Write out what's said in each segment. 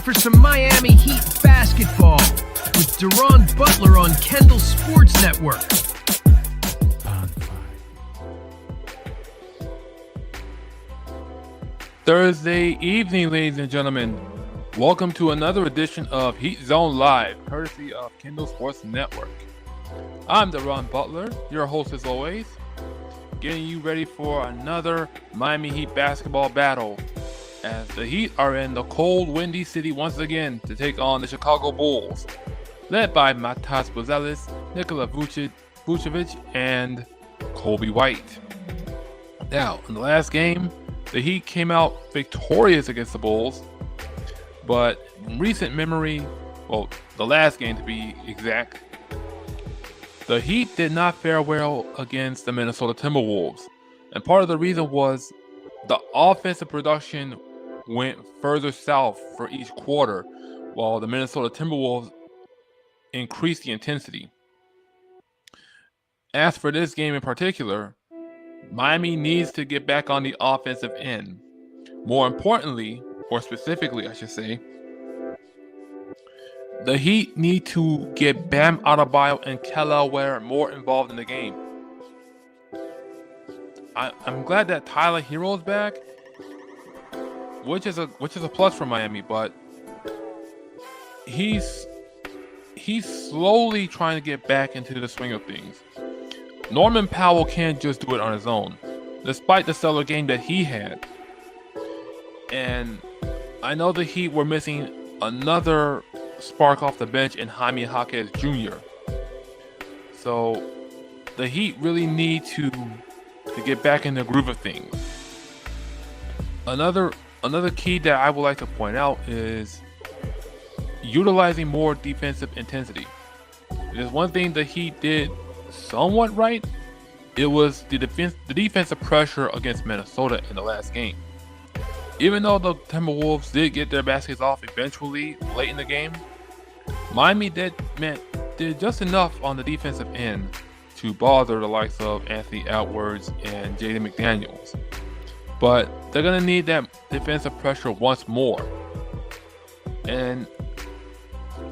for some Miami Heat basketball with Deron Butler on Kendall Sports Network. Thursday evening, ladies and gentlemen. Welcome to another edition of Heat Zone Live, courtesy of Kendall Sports Network. I'm Deron Butler, your host as always, getting you ready for another Miami Heat basketball battle as the Heat are in the cold, windy city once again to take on the Chicago Bulls, led by Matas Buzelis, Nikola Vucevic, and Kobe White. Now, in the last game, the Heat came out victorious against the Bulls, but in recent memory, well, the last game to be exact, the Heat did not fare well against the Minnesota Timberwolves. And part of the reason was the offensive production went further south for each quarter, while the Minnesota Timberwolves increased the intensity. As for this game in particular, Miami needs to get back on the offensive end. More importantly, or specifically I should say, the Heat need to get Bam Adebayo and Kelly Ware more involved in the game. I'm glad that Tyler Hero is back, which is a plus for Miami, but he's slowly trying to get back into the swing of things. Norman Powell can't just do it on his own, despite the stellar game that he had. And I know the Heat were missing another spark off the bench in Jaime Jaquez Jr. So the Heat really need to get back in the groove of things. Another key that I would like to point out is utilizing more defensive intensity. There's one thing the Heat did somewhat right. It was the defensive pressure against Minnesota in the last game. Even though the Timberwolves did get their baskets off eventually late in the game, Miami did just enough on the defensive end to bother the likes of Anthony Edwards and Jaden McDaniels. But they're going to need that defensive pressure once more. And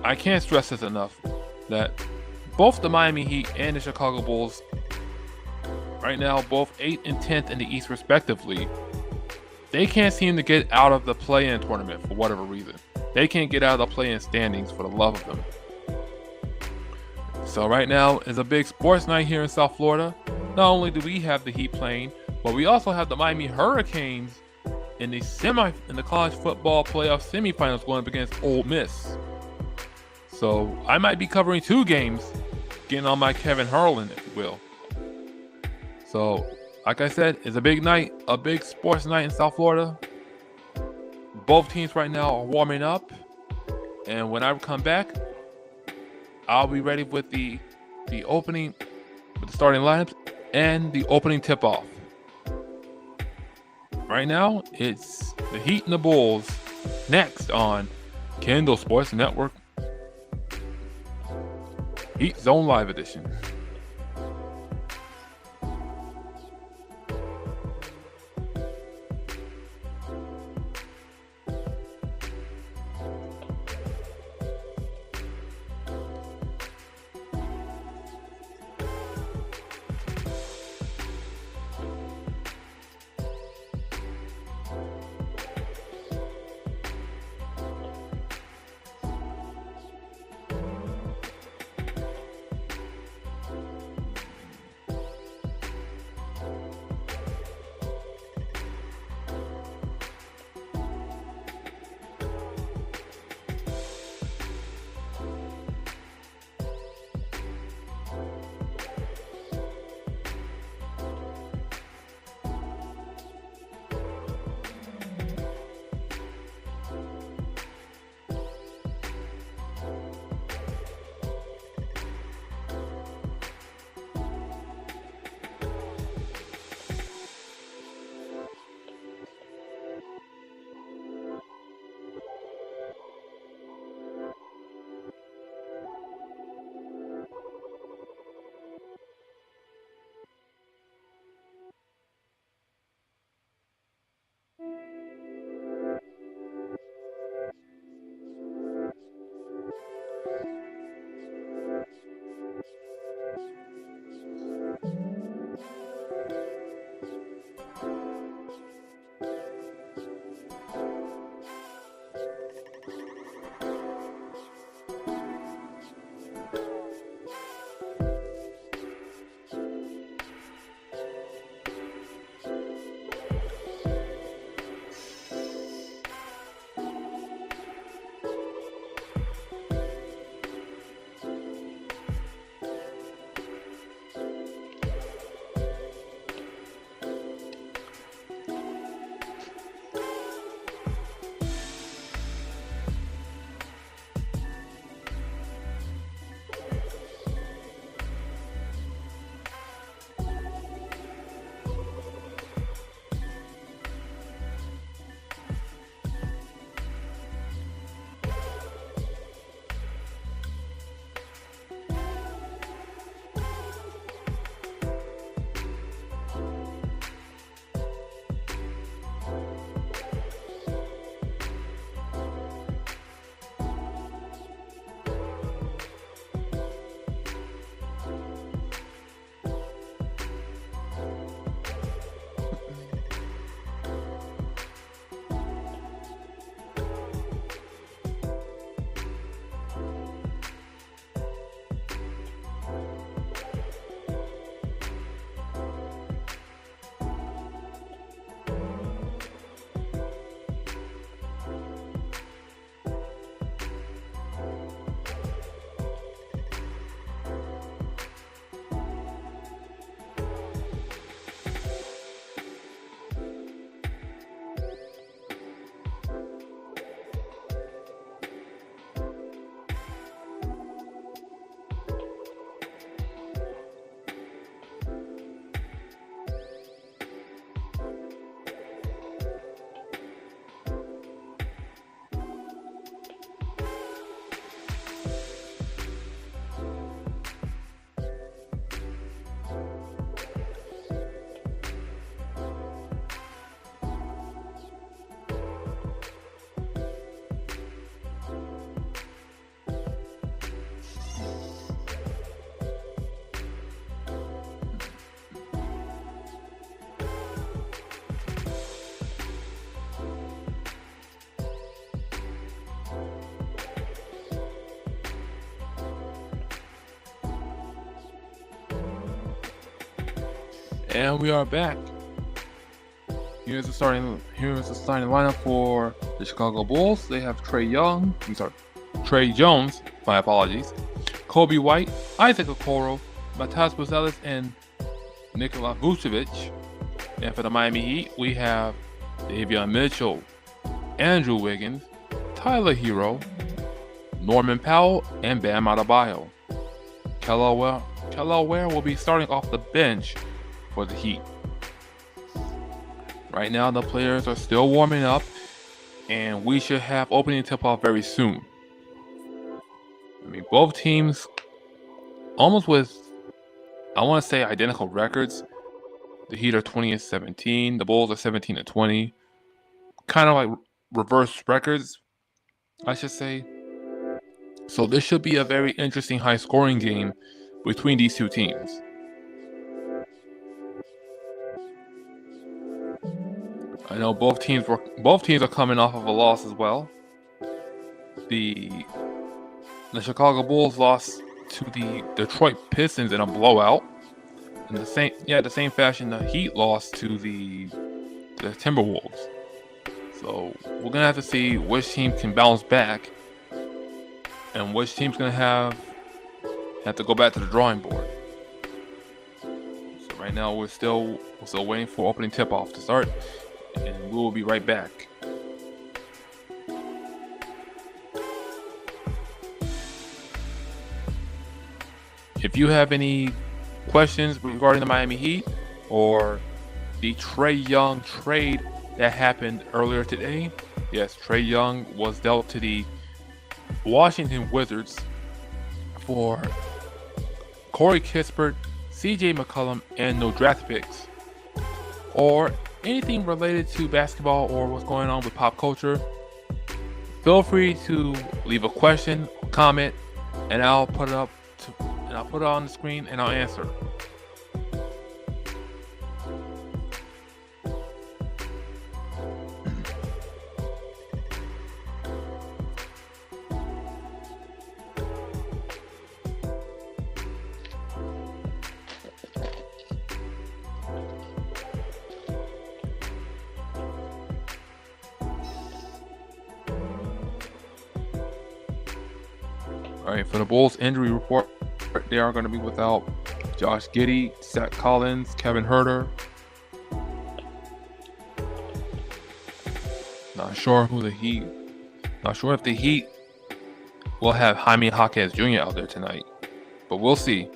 I can't stress this enough, that both the Miami Heat and the Chicago Bulls, right now, both 8th and 10th in the East respectively, they can't seem to get out of the play-in tournament for whatever reason. They can't get out of the play-in standings for the love of them. So right now is a big sports night here in South Florida. Not only do we have the Heat playing, but we also have the Miami Hurricanes in the college football playoff semifinals going up against Ole Miss. So I might be covering 2 games, getting on my Kevin Harlan, if you will. So, like I said, it's a big night, a big sports night in South Florida. Both teams right now are warming up, and when I come back, I'll be ready with the opening, with the starting lineups and the opening tip-off. Right now, it's the Heat and the Bulls next on Kendall Sports Network. Heat Zone Live Edition. And we are back. Here's the starting lineup for the Chicago Bulls. They have Trey Jones, my apologies, Kobe White, Isaac Okoro, Matas Buzelis, and Nikola Vucevic. And for the Miami Heat, we have Davion Mitchell, Andrew Wiggins, Tyler Hero, Norman Powell, and Bam Adebayo. Kelaware will be starting off the bench for the Heat. Right now, the players are still warming up, and we should have opening tip-off very soon. I mean, both teams almost with, I want to say, identical records. The Heat are 20-17. The Bulls are 17-20. Kind of like reverse records, I should say. So this should be a very interesting high-scoring game between these two teams. I know both teams are coming off of a loss as well. The Chicago Bulls lost to the Detroit Pistons in a blowout. In the same fashion the Heat lost to the Timberwolves. So we're gonna have to see which team can bounce back and which team's gonna have to go back to the drawing board. So right now we're still waiting for opening tip-off to start, and we will be right back. If you have any questions regarding the Miami Heat or the Trae Young trade that happened earlier today, yes, Trae Young was dealt to the Washington Wizards for Corey Kispert, CJ McCollum, and no draft picks, or anything related to basketball or what's going on with pop culture, feel free to leave a question, comment, and I'll put it on the screen and I'll answer. All right, for the Bulls injury report, they are going to be without Josh Giddey, Zach Collins, Kevin Huerter. Not sure if the Heat will have Jaime Jaquez Jr. out there tonight, but we'll see.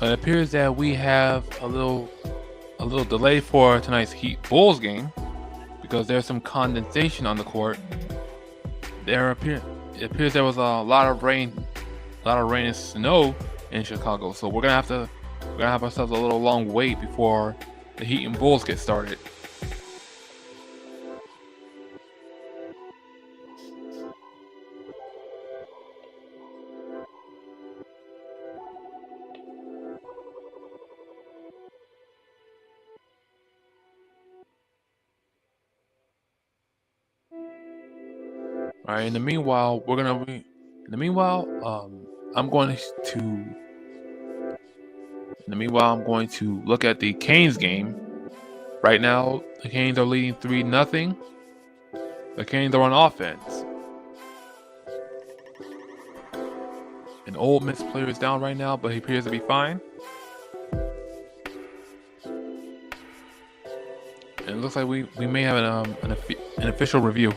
It appears that we have a little delay for tonight's Heat Bulls game because there's some condensation on the court. It appears there was a lot of rain and snow in Chicago, so we're gonna have ourselves a little long wait before the Heat and Bulls get started. All right. In the meanwhile, I'm going to look at the Canes game. Right now, the Canes are leading 3-0. The Canes are on offense. An Ole Miss player is down right now, but he appears to be fine. And it looks like we may have an official review.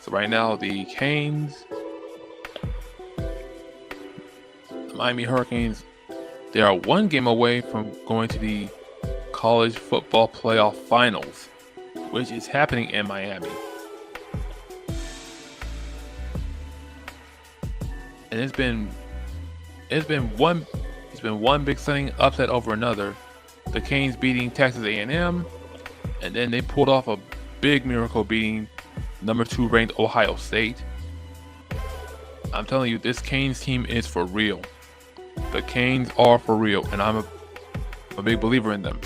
So right now, the Canes, the Miami Hurricanes, they are one game away from going to the College Football Playoff Finals, which is happening in Miami. And it's been one big stunning upset over another. The Canes beating Texas A&M, and then they pulled off a big miracle beating number 2 ranked Ohio State. I'm telling you, this Canes team is for real. The Canes are for real, and I'm a big believer in them.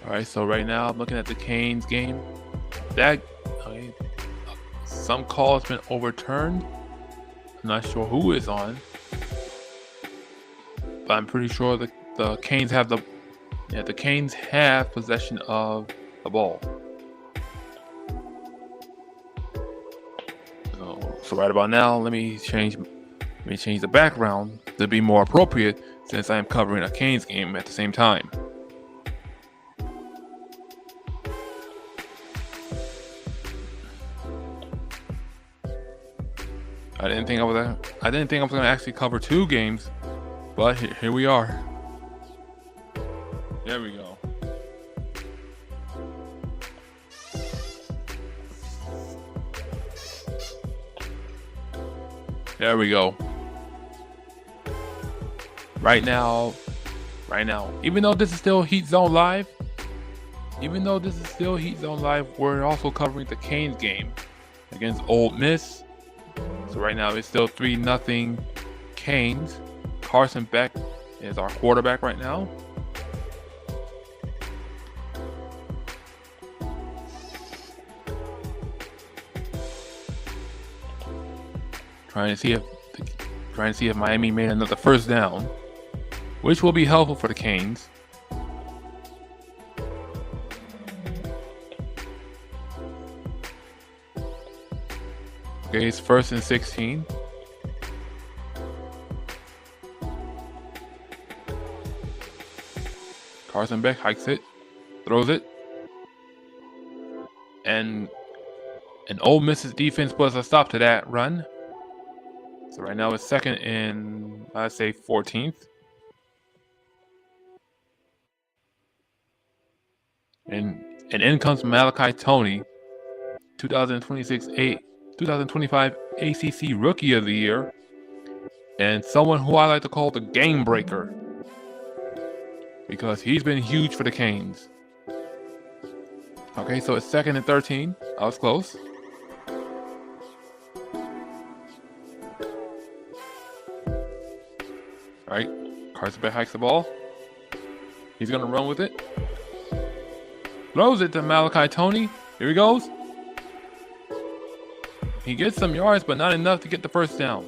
Alright, so right now I'm looking at the Canes game. Some call has been overturned. I'm not sure who is on, but I'm pretty sure the Canes have possession of the ball. So right about now, let me change the background to be more appropriate since I am covering a Canes game at the same time. I didn't think I was going to actually cover 2 games, but here we are. There we go. There we go. Right now, even though this is still Heat Zone Live, we're also covering the Canes game against Ole Miss. So right now it's still 3-0 Canes. Carson Beck is our quarterback right now. Trying to see if Miami made another first down, which will be helpful for the Canes. Okay, it's 1st and 16. Carson Beck hikes it, throws it, and Ole Miss's defense puts a stop to that run. So right now it's 2nd and I'd say 14th. And in comes Malachi Toney, 2025 ACC Rookie of the Year, and someone who I like to call the game breaker because he's been huge for the Canes. Okay, so it's 2nd and 13. I was close. All right, Carson Beck hikes the ball. He's gonna run with it. Throws it to Malachi Toney. Here he goes. He gets some yards, but not enough to get the first down.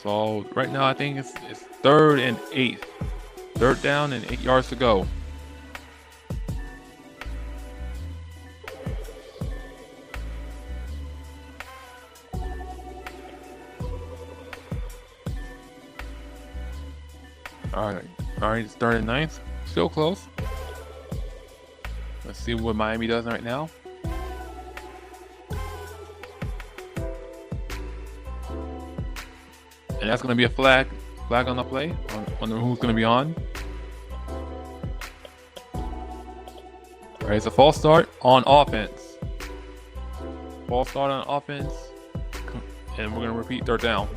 So right now I think it's 3rd and 8. 3rd down and 8 yards to go. All right, it's 3rd and 9. Still close. Let's see what Miami does right now. And that's going to be a flag on the play. Wonder who's going to be on. All right, it's a false start on offense. False start on offense. And we're going to repeat 3rd down.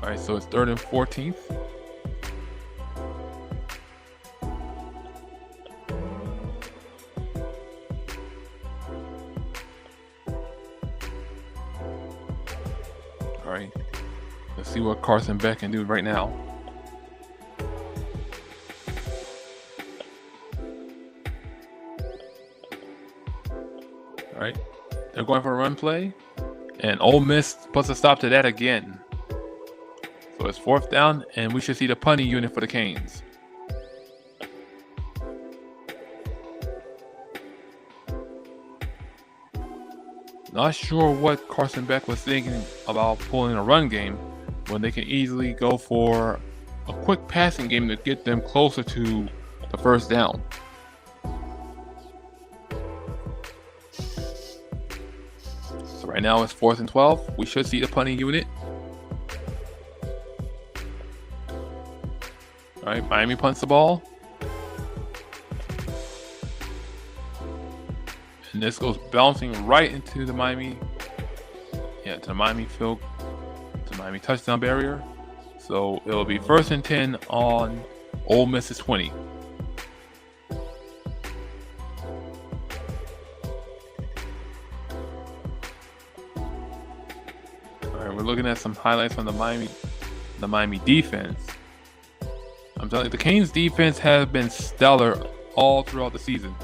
All right, so it's 3rd and 14th. All right, let's see what Carson Beck can do right now. All right, they're going for a run play, and Ole Miss puts a stop to that again. So it's 4th down, and we should see the punting unit for the Canes. Not sure what Carson Beck was thinking about pulling a run game when they can easily go for a quick passing game to get them closer to the first down. So right now it's 4th and 12. We should see the punting unit. All right, Miami punts the ball. And this goes bouncing right into the Miami field, to the Miami touchdown barrier. So it'll be 1st and 10 on Ole Miss's 20. All right, we're looking at some highlights from the Miami defense. I'm telling you, the Canes defense has been stellar all throughout the season.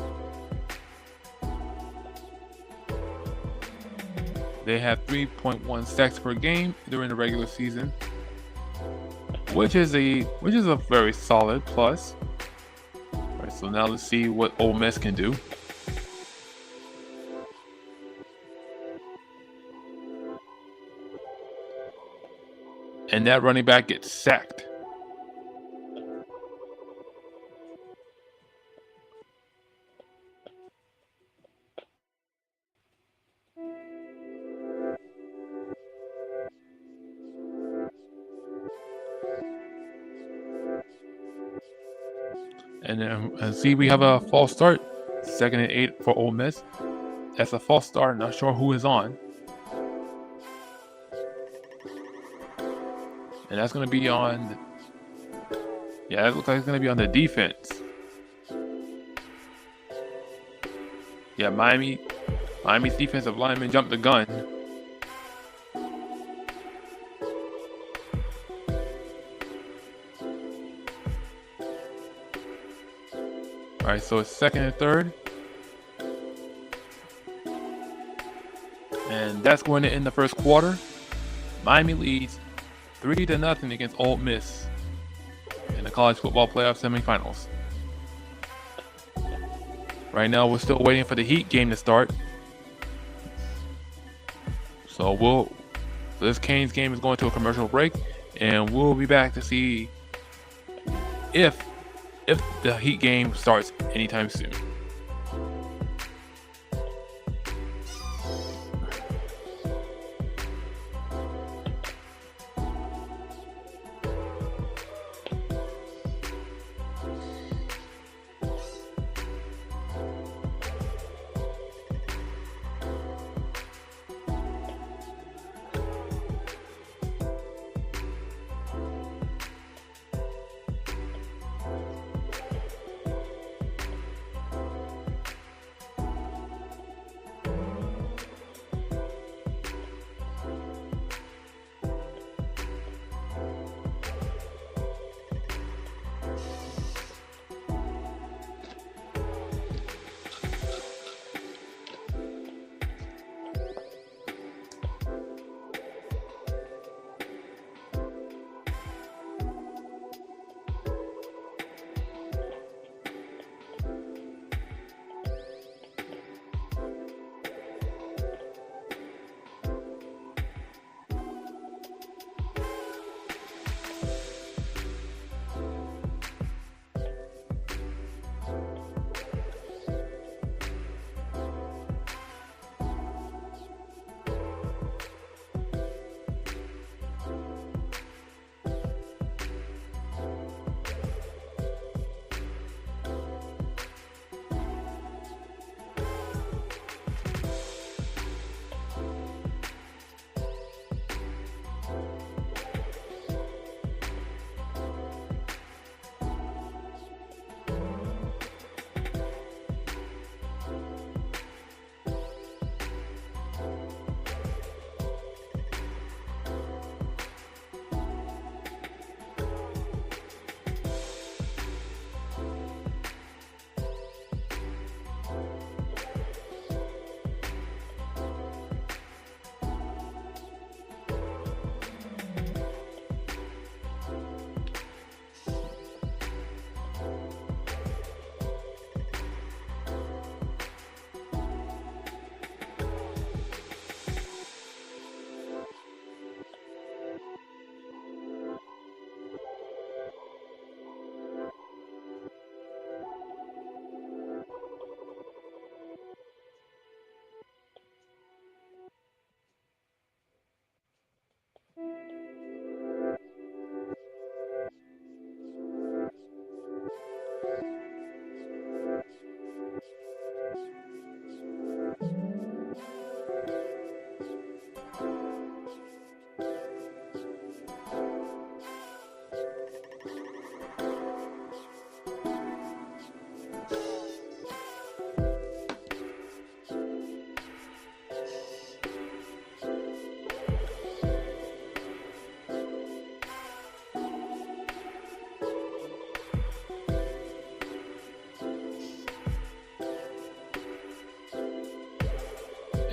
They have 3.1 sacks per game during the regular season, which is a very solid plus. All right, so now let's see what Ole Miss can do. And that running back gets sacked. And then see, we have a false start. 2nd and 8 for Ole Miss. That's a false start. Not sure who is on. And that's going to be on. Yeah, it looks like it's going to be on the defense. Yeah, Miami's defensive lineman jumped the gun. All right, so it's 2nd and 3rd. And that's going to end the first quarter. Miami leads 3-0 against Ole Miss in the college football playoff semifinals. Right now, we're still waiting for the Heat game to start. So this Canes game is going to a commercial break, and we'll be back to see if the Heat game starts anytime soon.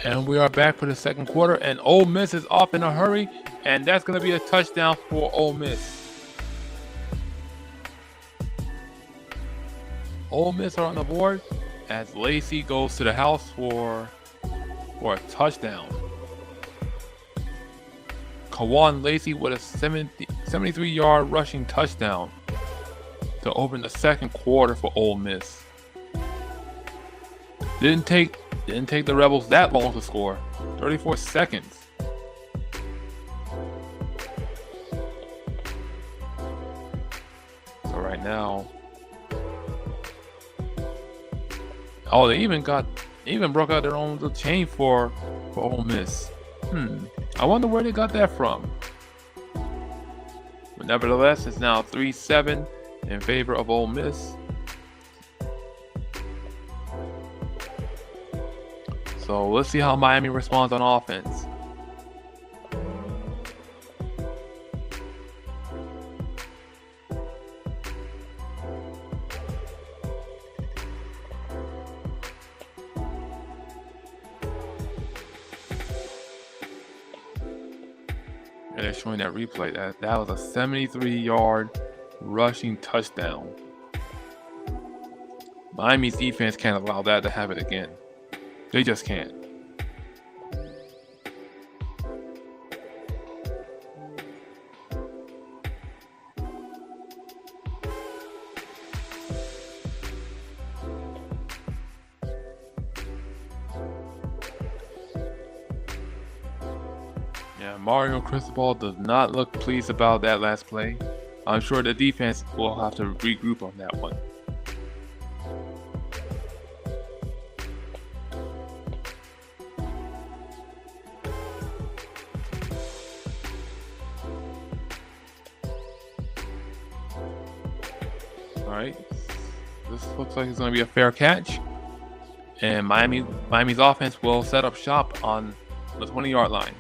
And we are back for the second quarter, and Ole Miss is off in a hurry, and that's going to be a touchdown for Ole Miss. Ole Miss are on the board as Lacey goes to the house for a touchdown. Kawan Lacey with a 73-yard rushing touchdown to open the second quarter for Ole Miss. Didn't take the Rebels that long to score. 34 seconds. So right now, oh, they even broke out their own little chain for Ole Miss. I wonder where they got that from. But nevertheless, it's now 3-7 in favor of Ole Miss. So let's see how Miami responds on offense. And they're showing that replay. That was a 73-yard rushing touchdown. Miami's defense can't allow that to happen again. They just can't. Yeah, Mario Cristobal does not look pleased about that last play. I'm sure the defense will have to regroup on that one. Alright, this looks like it's going to be a fair catch. And Miami's offense will set up shop on the 20-yard line.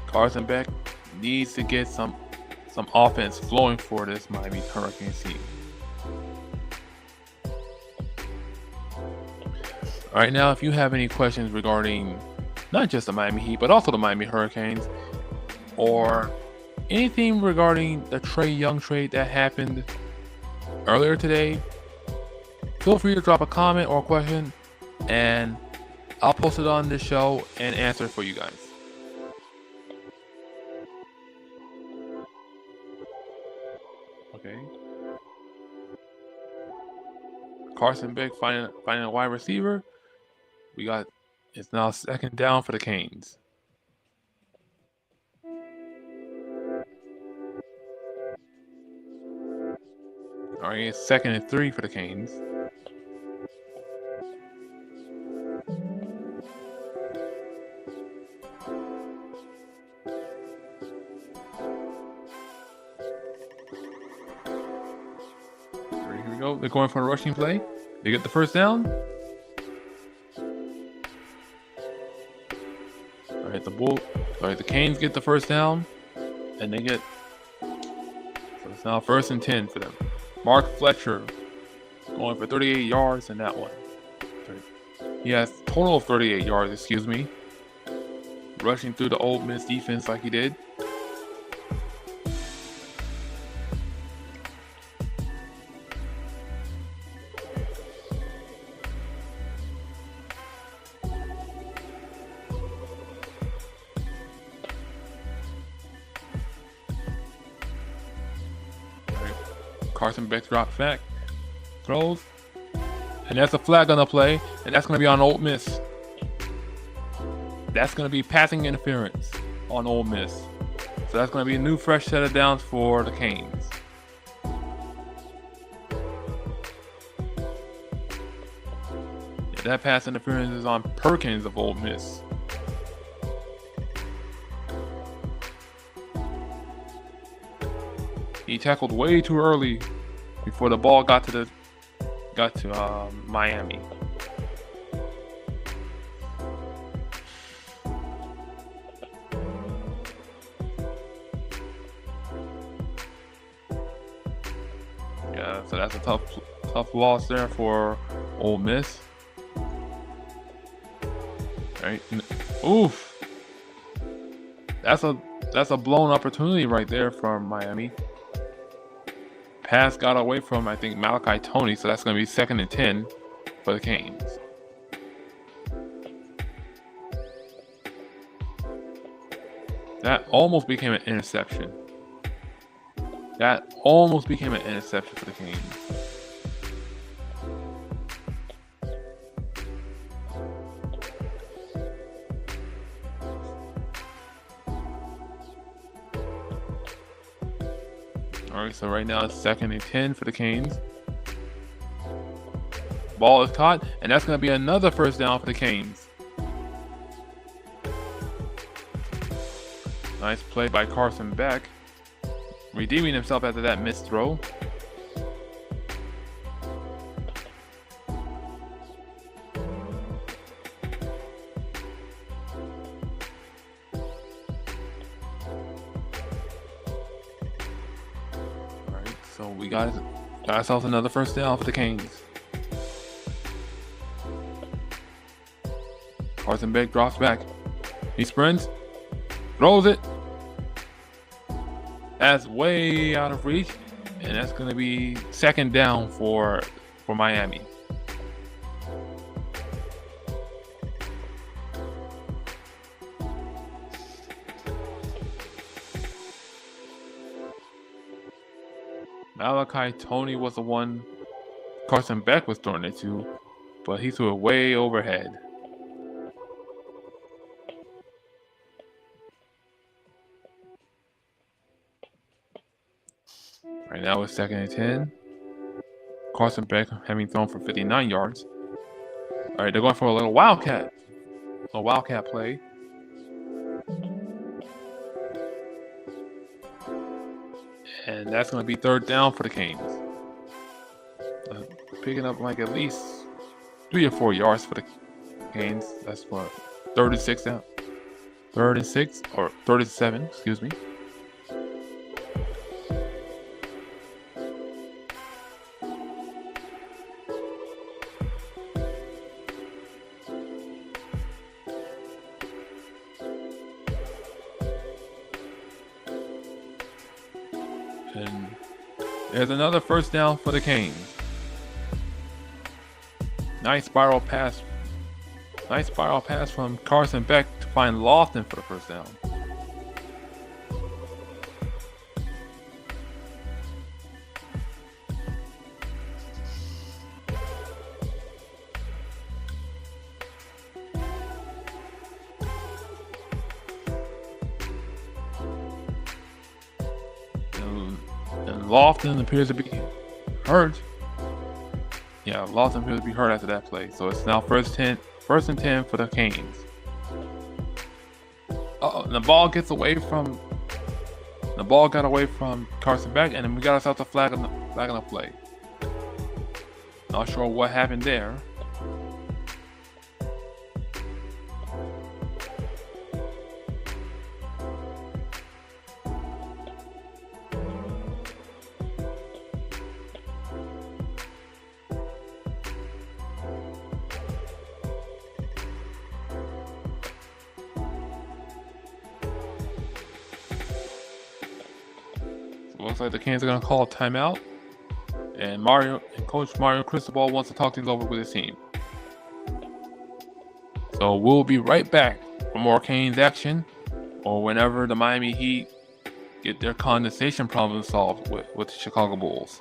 Carson Beck needs to get some offense flowing for this Miami Hurricanes team. Alright, now if you have any questions regarding not just the Miami Heat, but also the Miami Hurricanes, or anything regarding the Trae Young trade that happened earlier today, feel free to drop a comment or a question, and I'll post it on this show and answer it for you guys. Okay. Carson Beck finding a wide receiver. It's now second down for the Canes. All right, it's 2nd and 3 for the Canes. Here we go. They're going for a rushing play. They get the first down. All right, the Canes get the first down, and so it's now 1st and 10 for them. Mark Fletcher going for 38 yards in that one. He has a total of 38 yards, excuse me. Rushing through the Ole Miss defense like he did. Carson Beck drops back, throws, and that's a flag on the play, and that's going to be on Ole Miss. That's going to be passing interference on Ole Miss. So that's going to be a new fresh set of downs for the Canes. Yeah, that pass interference is on Perkins of Ole Miss. He tackled way too early before the ball got to Miami. Yeah, so that's a tough loss there for Ole Miss. Right. Oof. That's a blown opportunity right there for Miami. Pass got away from, I think, Malachi Tony, so that's going to be 2nd and 10 for the Canes. That almost became an interception. That almost became an interception for the Canes. Alright, so right now it's 2nd and 10 for the Canes. Ball is caught, and that's going to be another first down for the Canes. Nice play by Carson Beck, redeeming himself after that missed throw. Alright, so we got ourselves another first down for the Canes. Carson Beck drops back. He sprints, throws it. That's way out of reach, and that's going to be 2nd down for Miami. Malachi Tony was the one Carson Beck was throwing it to, but he threw it way overhead. Right now it's 2nd and 10. Carson Beck having thrown for 59 yards. All right, they're going for a little wildcat play. And that's going to be 3rd down for the Canes. Picking up like at least 3 or 4 yards for the Canes. That's what, 3rd and 6 down. 3rd and 6 or 3rd and 7, excuse me. And there's another first down for the Canes. Nice spiral pass from Carson Beck to find Lofton for the first down. And Lofton appears to be hurt. Yeah, Lawson appears to be hurt after that play. So it's now first and 10 for the Canes. The ball got away from Carson Beck, and then we got ourselves a flag on the play. Not sure what happened there. Looks like the Canes are going to call a timeout, and Coach Mario Cristobal wants to talk things over with his team. So we'll be right back for more Canes action, or whenever the Miami Heat get their condensation problem solved with the Chicago Bulls.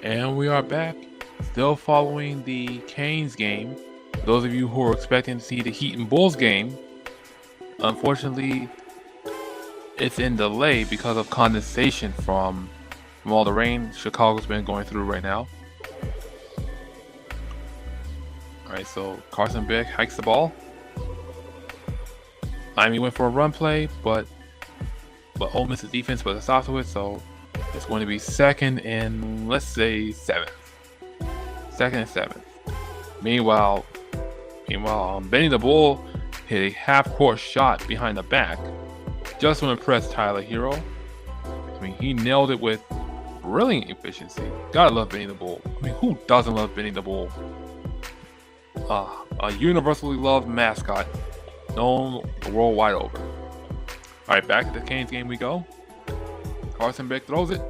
And we are back, still following the Canes game. Those of you who are expecting to see the Heat and Bulls game, unfortunately, it's in delay because of condensation from all the rain Chicago's been going through right now. Alright, so Carson Beck hikes the ball. Miami went for a run play, but Ole Miss's defense put a stop to it, so it's going to be second and, let's say, 7th. Second and 7th. Meanwhile, Benny the Bull hit a half-court shot behind the back just to impress Tyler Hero. I mean, he nailed it with brilliant efficiency. Gotta love Benny the Bull. I mean, who doesn't love Benny the Bull? A universally loved mascot, known the world wide over. Alright, back to the Canes game we go. Carson Beck throws it.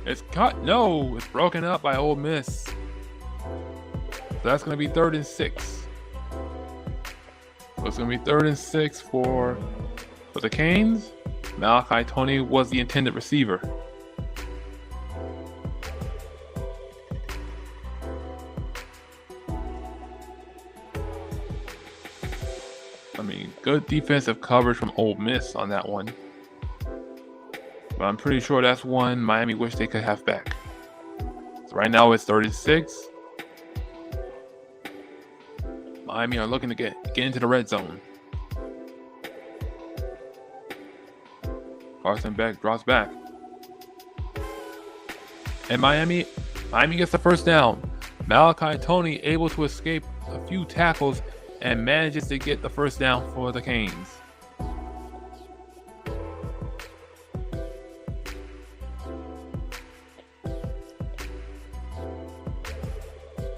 It's cut. No, it's broken up by Ole Miss. So that's going to be 3rd and 6. So it's going to be 3rd and 6 for the Canes. Malachi Tony was the intended receiver. I mean, good defensive coverage from Ole Miss on that one. But I'm pretty sure that's one Miami wish they could have back. So right now it's 36. Miami are looking to get into the red zone. Carson Beck drops back. And Miami gets the first down. Malachi Tony able to escape a few tackles and manages to get the first down for the Canes.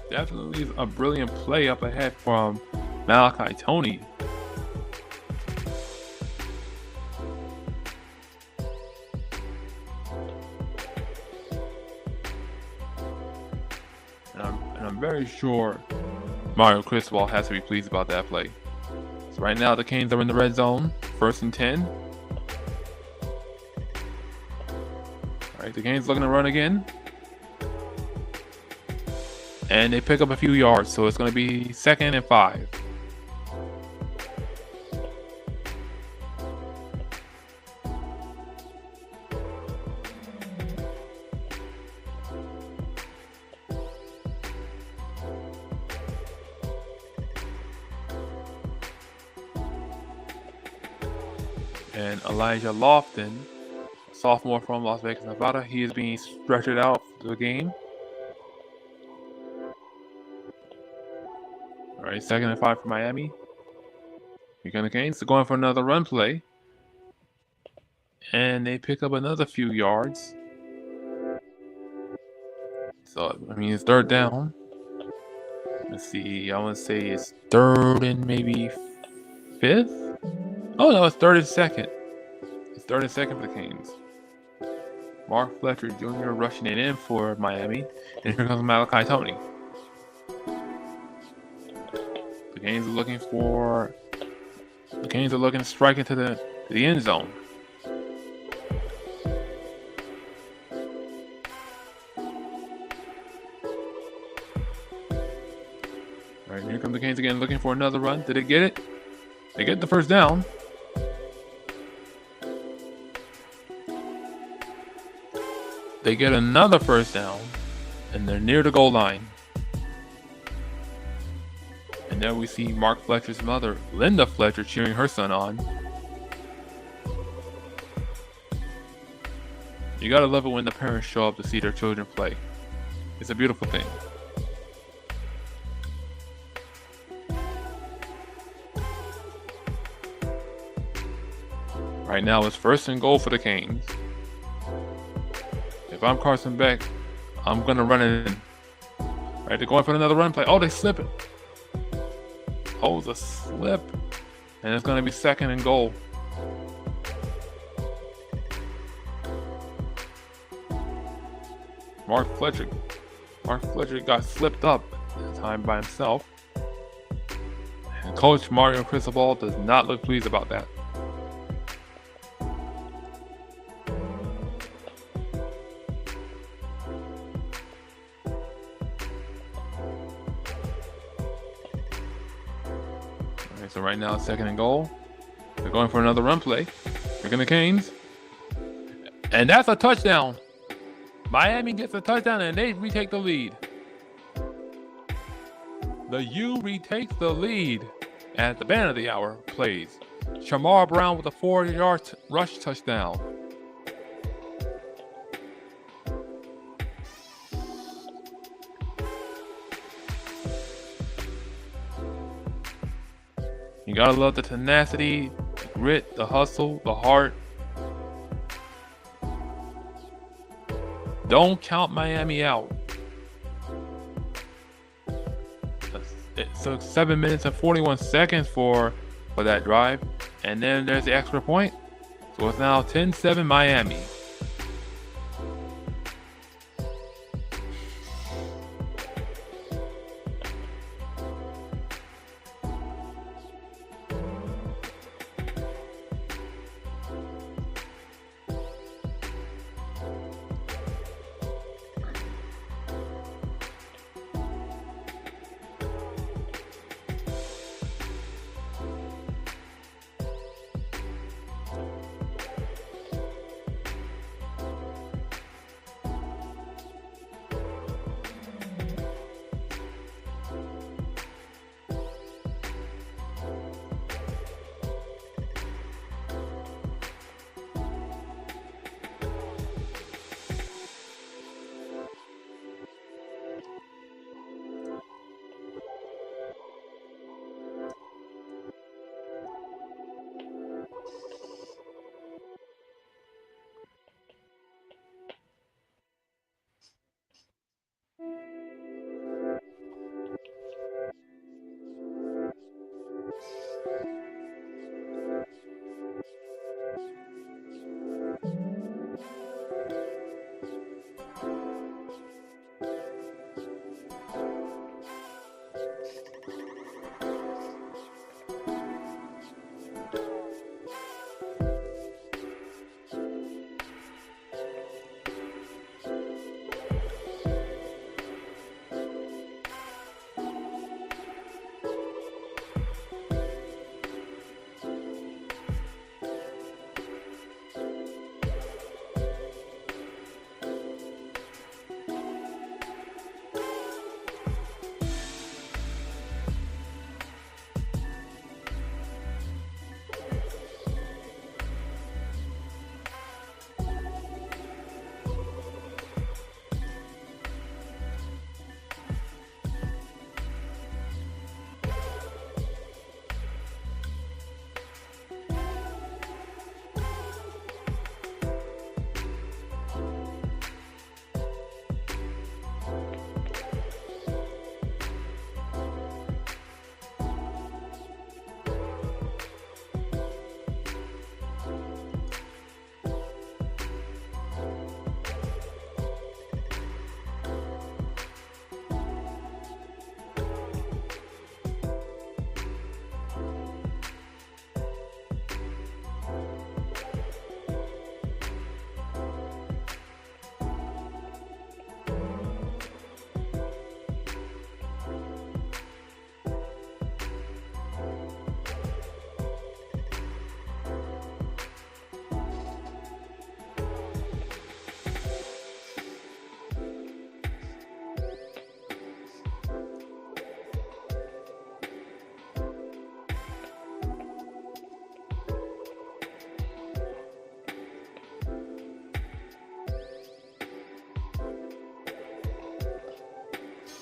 Definitely a brilliant play up ahead from Malachi Tony. And I'm very sure Mario Cristobal has to be pleased about that play. So right now the Canes are in the red zone, 1st and 10. Alright, the Canes looking to run again. And they pick up a few yards, so it's going to be 2nd and 5. And Elijah Lofton, sophomore from Las Vegas, Nevada, he is being stretchered out for the game. Alright, 2nd and 5 for Miami. Here come the Canes. They're going for another run play. And they pick up another few yards. So, I mean, it's 3rd down. Let's see, I want to say it's 3rd and maybe 5th? Oh no, it's 3rd and 2nd. It's 3rd and 2nd for the Canes. Mark Fletcher Jr. rushing it in for Miami. And here comes Malachi Tony. The Canes are looking to strike into the end zone. Alright, here come the Canes again, looking for another run. Did they get it? They get the first down. They get another first down, and they're near the goal line. And there we see Mark Fletcher's mother, Linda Fletcher, cheering her son on. You gotta love it when the parents show up to see their children play. It's a beautiful thing. Right now it's 1st and goal for the Canes. If I'm Carson Beck, I'm gonna run it in. Right, they're going for another run play. Oh, they slip it. Oh, the slip. And it's going to be 2nd and goal. Mark Fletcher got slipped up this time by himself. And Coach Mario Cristobal does not look pleased about that. Okay, so right now, 2nd and goal. They're going for another run play. Picking the Canes. And that's a touchdown. Miami gets a touchdown and they retake the lead. The U retakes the lead. At the band of the hour plays. Shamar Brown with a 4-yard rush touchdown. You gotta love the tenacity, the grit, the hustle, the heart. Don't count Miami out. It took 7 minutes and 41 seconds for that drive. And then there's the extra point. So it's now 10-7 Miami.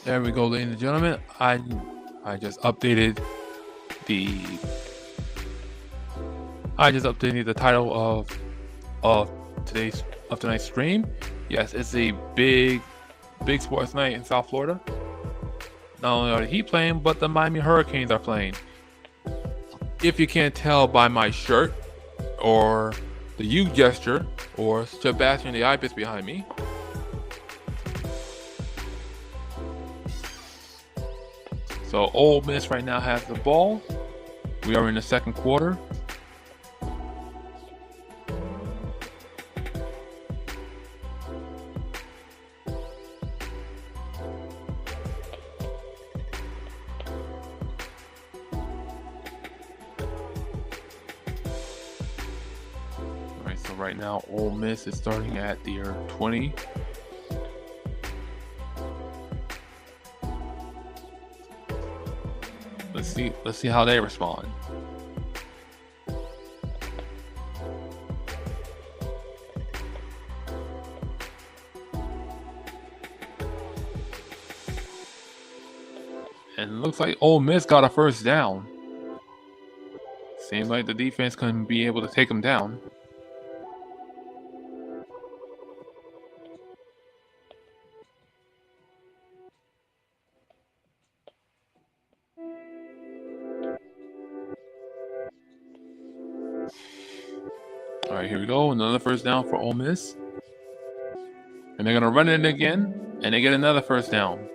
There we go, ladies and gentlemen. I just updated the title of tonight's stream. Yes, it's a big sports night in South Florida. Not only are the Heat playing, but the Miami Hurricanes are playing. If you can't tell by my shirt or the U gesture or Sebastian the Ibis behind me, so Ole Miss right now has the ball. We are in the second quarter. So right now, Ole Miss is starting at their 20. Let's see how they respond. And it looks like Ole Miss got a first down. Seems like the defense couldn't be able to take them down. All right, here we go. Another first down for Ole Miss. And they're going to run it again, and they get another first down.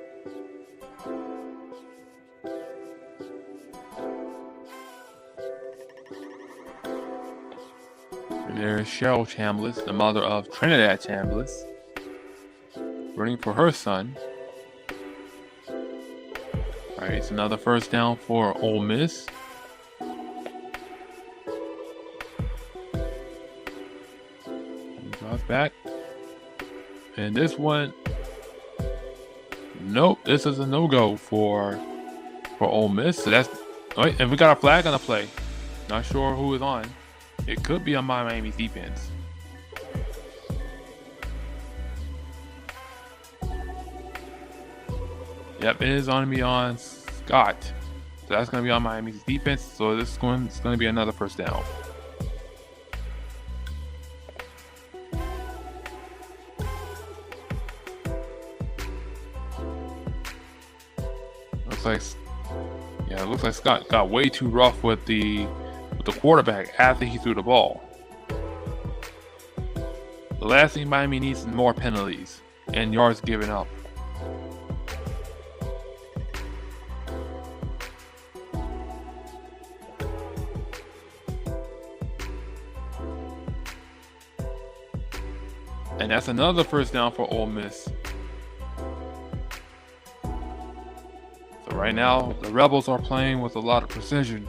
And there's Cheryl Chambliss, the mother of Trinidad Chambliss, running for her son. All right, it's another first down for Ole Miss. Draws back. And this one, nope, this is a no-go for Ole Miss. So that's, all right, and we got a flag on the play. Not sure who is on. It could be on Miami's defense. Yep, it is on me on Scott. So that's going to be on Miami's defense. So this one is going to be another first down. It looks like Scott got way too rough with the quarterback after he threw the ball. The last thing Miami needs is more penalties and yards given up. And that's another first down for Ole Miss. So right now, the Rebels are playing with a lot of precision.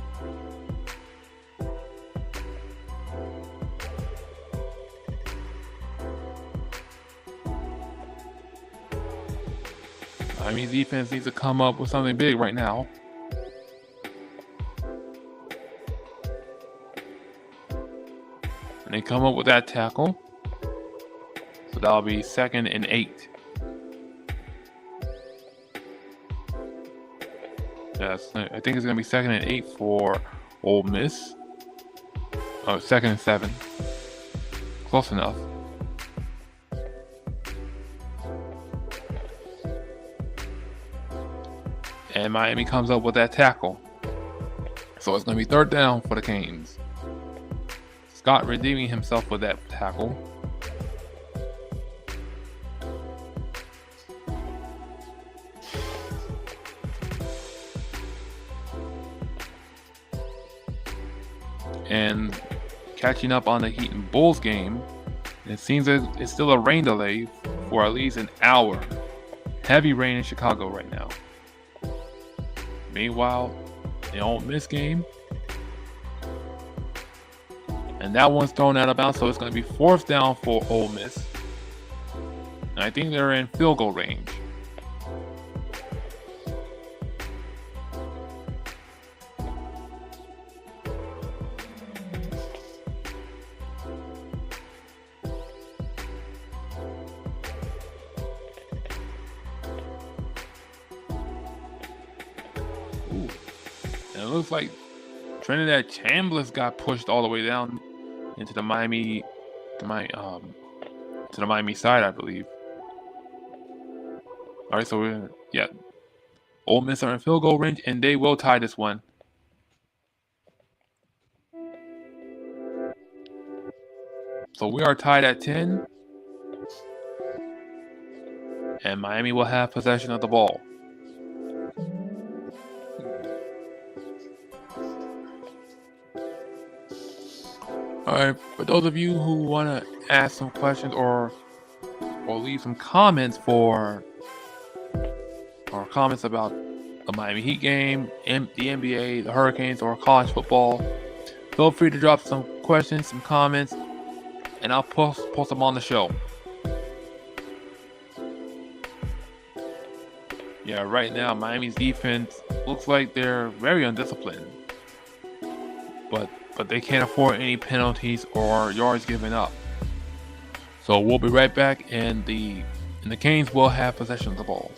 I mean, defense needs to come up with something big right now. And they come up with that tackle. So that'll be 2nd and 8. Yes, I think it's going to be 2nd and 8 for Ole Miss. Oh, 2nd and 7. Close enough. And Miami comes up with that tackle. So it's going to be 3rd down for the Canes. Scott redeeming himself with that tackle. And catching up on the Heat and Bulls game, it seems that it's still a rain delay for at least an hour. Heavy rain in Chicago right now. Meanwhile, the Ole Miss game, and that one's thrown out of bounds, so it's going to be 4th down for Ole Miss. And I think they're in field goal range. And it looks like Trinidad Chambliss got pushed all the way down into the Miami, to the Miami side, I believe. All right, so Ole Miss are in field goal range, and they will tie this one. So we are tied at 10, and Miami will have possession of the ball. Alright, for those of you who want to ask some questions or leave some comments or comments about the Miami Heat game, the NBA, the Hurricanes, or college football, feel free to drop some questions, some comments and I'll post them on the show. Yeah, right now Miami's defense looks like they're very undisciplined, but they can't afford any penalties or yards given up. So we'll be right back, and the Canes will have possession of the ball.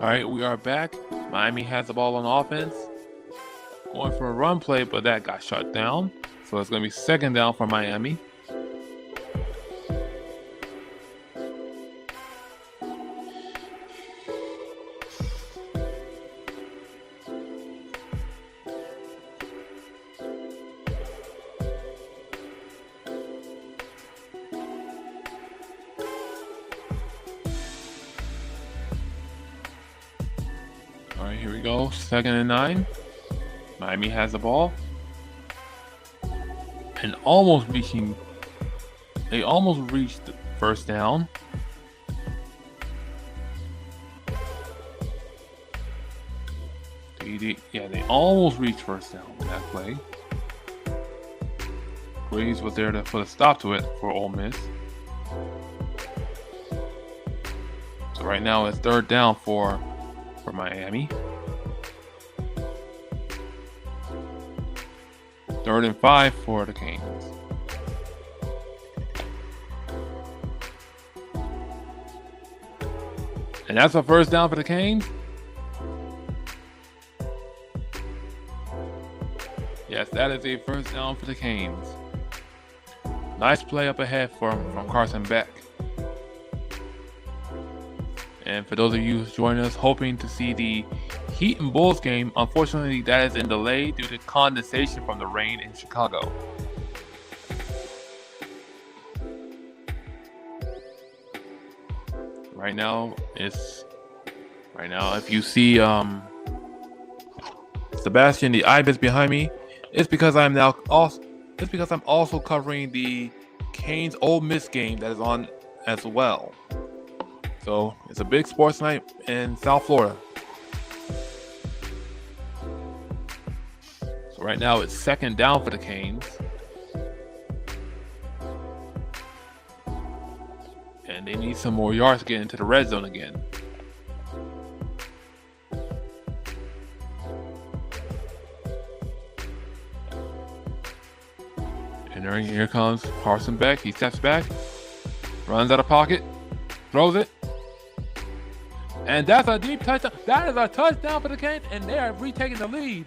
All right, we are back. Miami has the ball on offense. Going for a run play, but that got shut down. So it's going to be second down for Miami. All right, here we go. 2nd and 9. Miami has the ball. And they almost reached the first down. They almost reached first down with that play. Graves was there to put a stop to it for Ole Miss. So right now it's 3rd down for Miami. 3rd and 5 for the Canes. And that's a first down for the Canes. Yes, that is a first down for the Canes. Nice play up ahead from Carson Beck. And for those of you who join us hoping to see the Heat and Bulls game, unfortunately that is in delay due to condensation from the rain in Chicago. Right now, if you see Sebastian the Ibis behind me, it's because I'm also covering the Canes-Ole Miss game that is on as well. So it's a big sports night in South Florida. So right now it's second down for the Canes. And they need some more yards to get into the red zone again. And here comes Carson Beck. He steps back, runs out of pocket, throws it. And that's a deep touchdown. That is a touchdown for the Canes, and they are retaking the lead.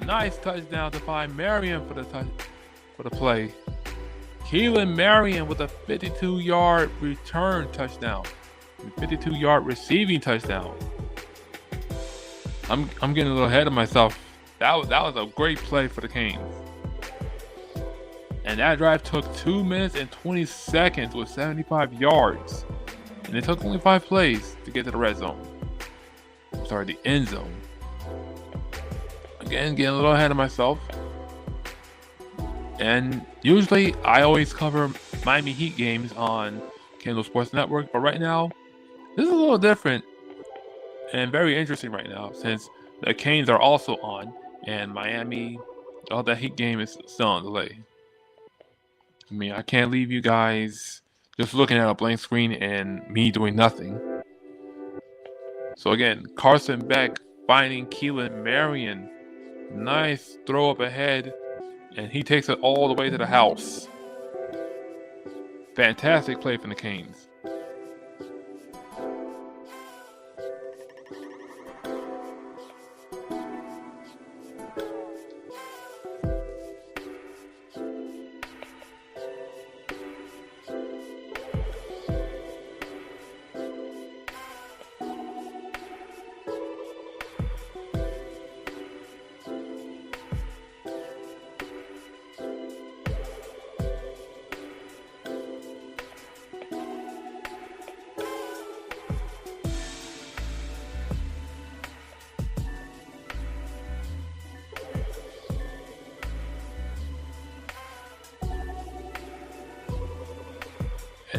Nice touchdown to find Marion for the play. Keelan Marion with a 52-yard return touchdown, 52-yard receiving touchdown. I'm getting a little ahead of myself. That was a great play for the Canes. And that drive took 2 minutes and 20 seconds with 75 yards. And it took only 5 plays to get to the red zone. Sorry, the end zone. Again, getting a little ahead of myself. And usually I always cover Miami Heat games on Canes-Ole Sports Network, but right now this is a little different and very interesting right now since the Canes are also on and Miami, that Heat game is still on delay. I mean, I can't leave you guys just looking at a blank screen and me doing nothing. So again, Carson Beck finding Keelan Marion. Nice throw up ahead. And he takes it all the way to the house. Fantastic play from the Canes.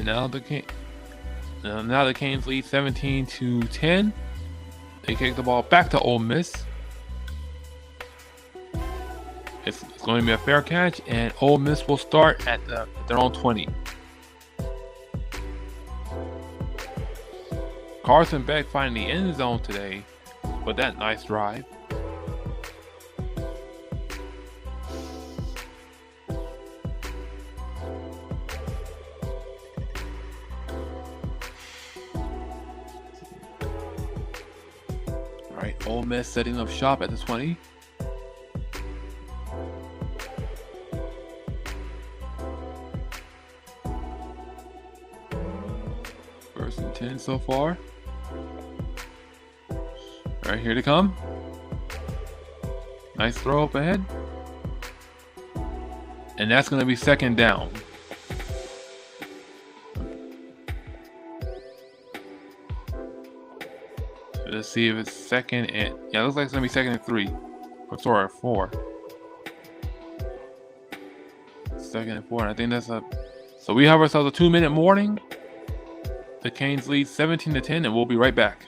And now the Canes lead 17-10. They kick the ball back to Ole Miss. It's going to be a fair catch, and Ole Miss will start at their own 20. Carson Beck finding the end zone today with that nice drive. Ole Miss setting up shop at the 20. First and 10 so far. Right, here they come. Nice throw up ahead. And that's going to be second down. Let's see if it's second and it looks like it's gonna be second and 3. Or sorry, 4. Second and 4. And I think that's so we have ourselves a 2-minute warning. The Canes lead 17-10, and we'll be right back.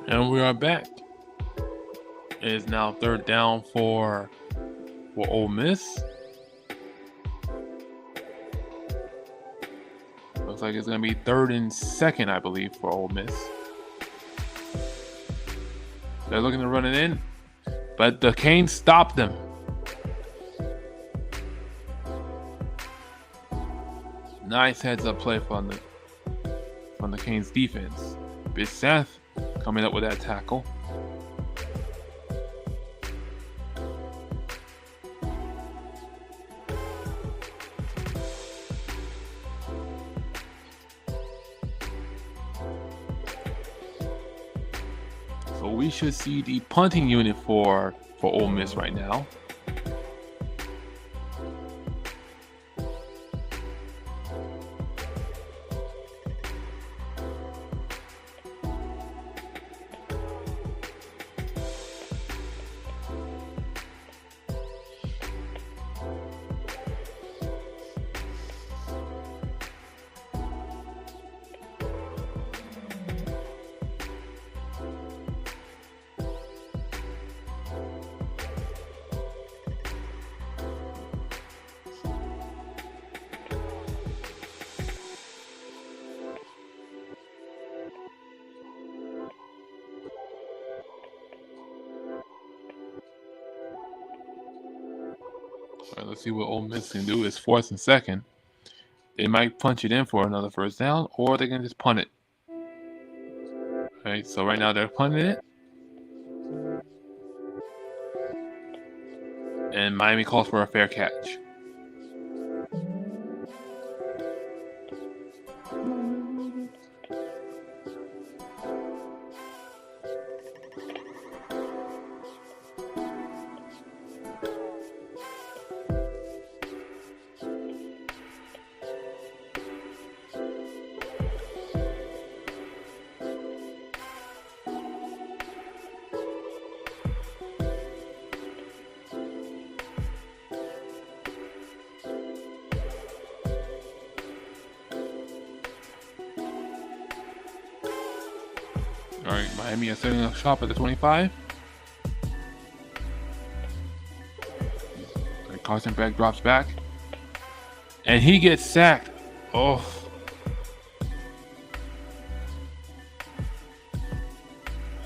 And we are back. It is now third down for Ole Miss. Looks like it's going to be 3rd and 2nd, I believe, for Ole Miss. They're looking to run it in, but the Canes stopped them. Nice heads-up play from the Canes defense. Seth coming up with that tackle. So we should see the punting unit for Ole Miss right now. All right, let's see what Ole Miss can do. It's 4th and 2nd. They might punch it in for another first down, or they can just punt it. All right, so right now they're punting it. And Miami calls for a fair catch. All right, Miami is setting up shop at the 25. Carson Beck drops back. And he gets sacked. Oh.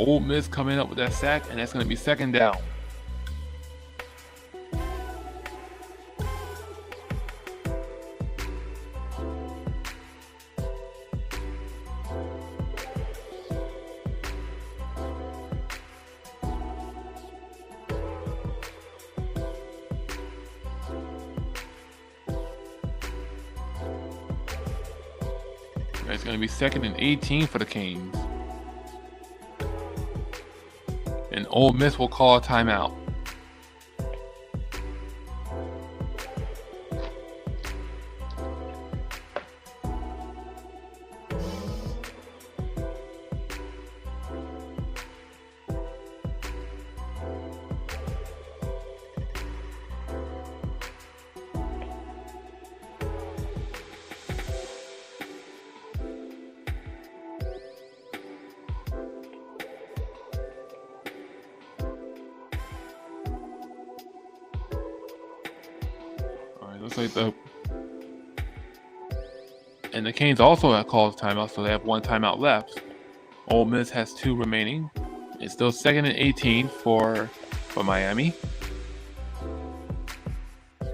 Ole Miss coming up with that sack, and that's going to be 2nd down. It's going to be 2nd and 18 for the Canes. And Ole Miss will call a timeout. Looks like the Canes also have called timeout, so they have 1 timeout left. Ole Miss has 2 remaining. It's still 2nd and 18 for Miami. All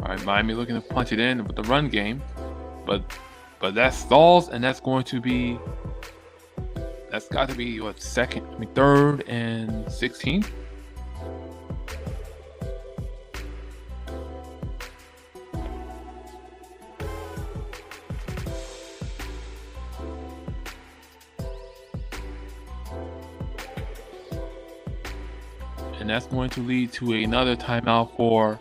right, Miami looking to punch it in with the run game, but that stalls, and that's got to be what, 3rd and 16. And that's going to lead to another timeout for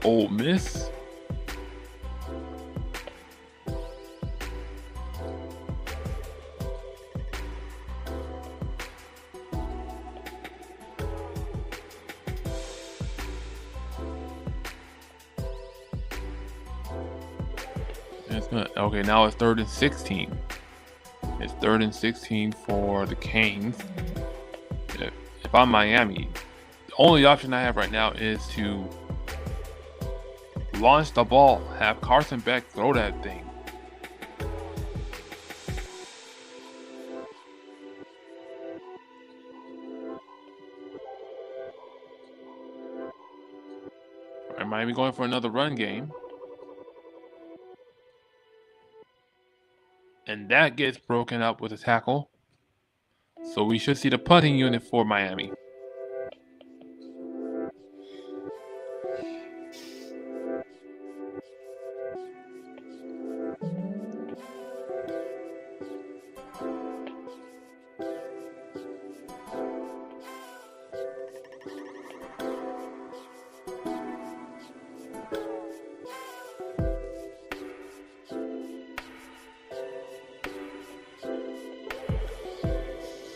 Ole Miss. Okay, now it's 3rd and 16. It's 3rd and 16 for the Canes. If I'm Miami, the only option I have right now is to launch the ball, have Carson Beck throw that thing. All right, Miami going for another run game. And that gets broken up with a tackle. So we should see the punting unit for Miami.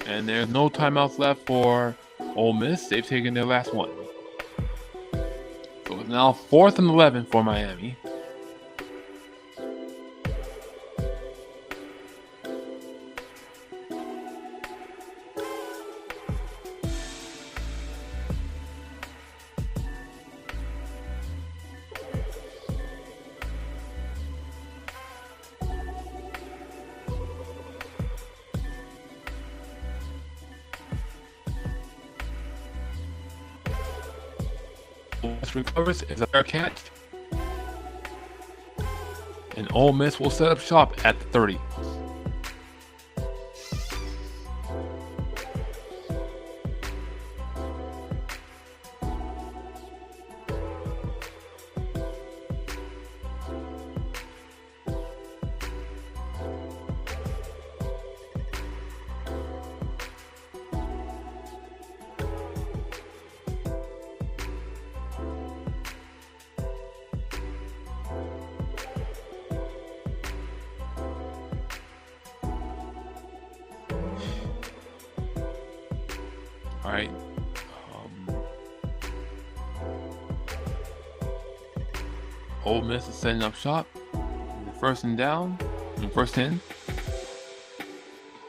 And there's no timeouts left for Ole Miss. They've taken their last one. So it's now 4th and 11 for Miami. Recovers is a fair catch, and Ole Miss will set up shop at the 30. All right. Ole Miss is setting up shop. First and down. First and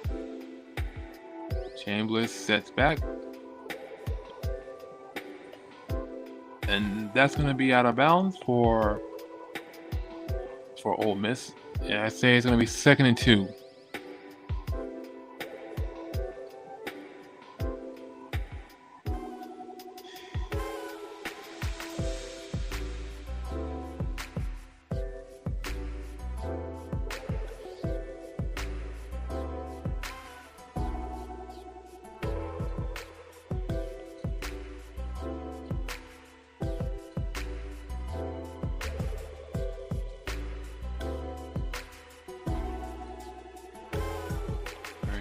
10. Chambliss sets back. And that's going to be out of bounds for Ole Miss. And I say it's going to be 2nd and 2.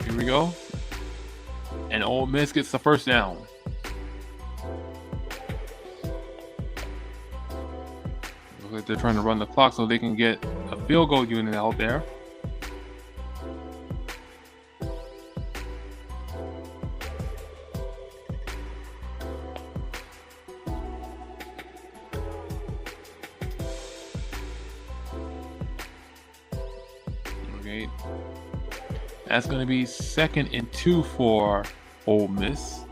Here we go. And Ole Miss gets the first down. Looks like they're trying to run the clock so they can get a field goal unit out there. Okay. That's going to be 2nd and 2 for Ole Miss.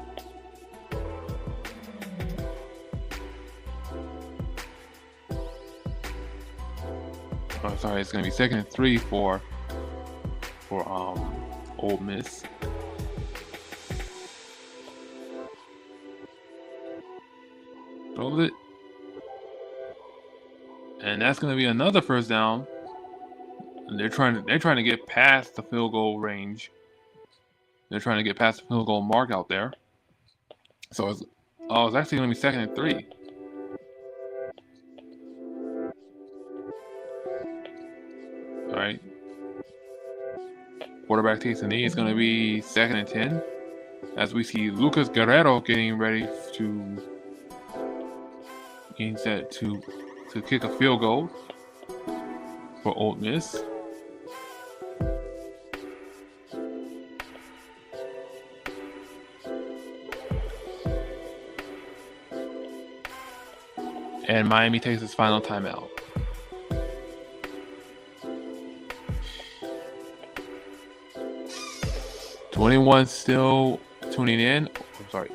Oh, sorry, it's going to be 2nd and 3 for Ole Miss. Throws it, and that's going to be another first down. And they're trying to get past the field goal range. They're trying to get past the field goal mark out there. So it's actually going to be 2nd and 3. All right. Quarterback takes a knee. It's going to be 2nd and 10. As we see Lucas Guerrero getting ready getting set to kick a field goal for Ole Miss. And Miami takes its final timeout. 21 still tuning in. I'm sorry,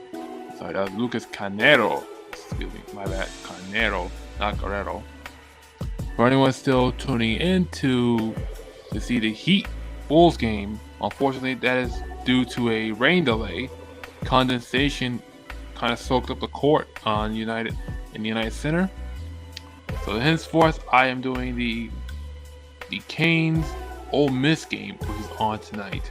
that was Lucas Canero. Excuse me, my bad. Canero, not Guerrero. For anyone still tuning in to see the Heat Bulls game, unfortunately that is due to a rain delay. Condensation kind of soaked up the court on United Center. So henceforth, I am doing the Canes-Ole Miss game, which is on tonight.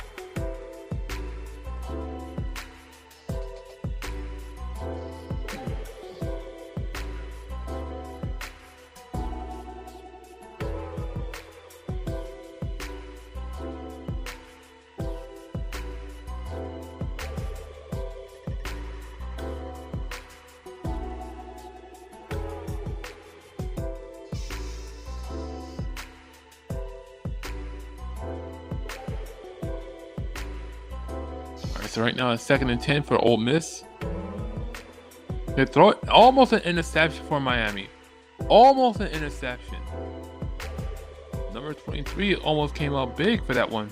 So right now it's 2nd and 10 for Ole Miss. They throw it, almost an interception for Miami. Almost an interception. Number 23 almost came out big for that one.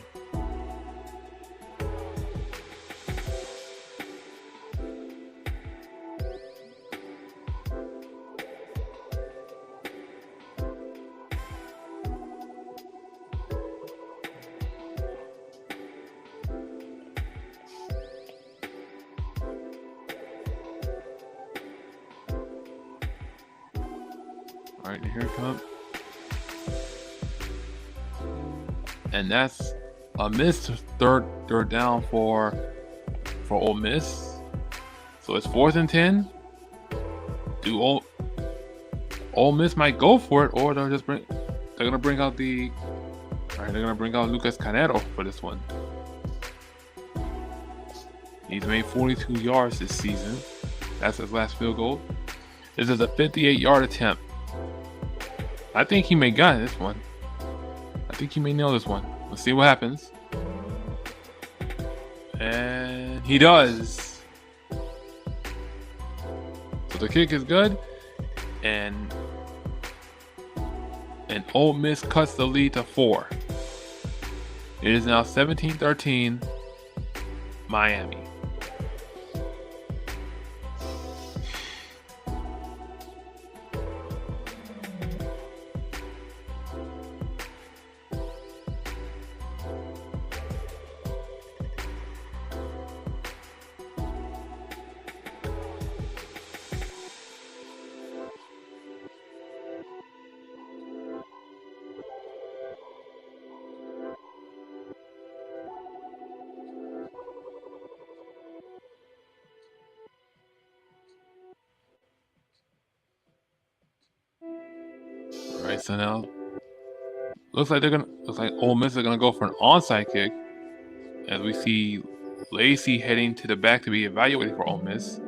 All right, here it comes. And that's a missed third down for Ole Miss. So it's 4th and 10. Ole Miss might go for it, or they're gonna bring out Lucas Canero for this one. He's made 42 yards this season. That's his last field goal. This is a 58-yard attempt. I think he may get this one. I think he may nail this one. Let's see what happens. And he does. So the kick is good. And Ole Miss cuts the lead to 4. It is now 17-13 Miami. Alright, so now looks like Ole Miss is gonna go for an onside kick, as we see Lacey heading to the back to be evaluated for Ole Miss.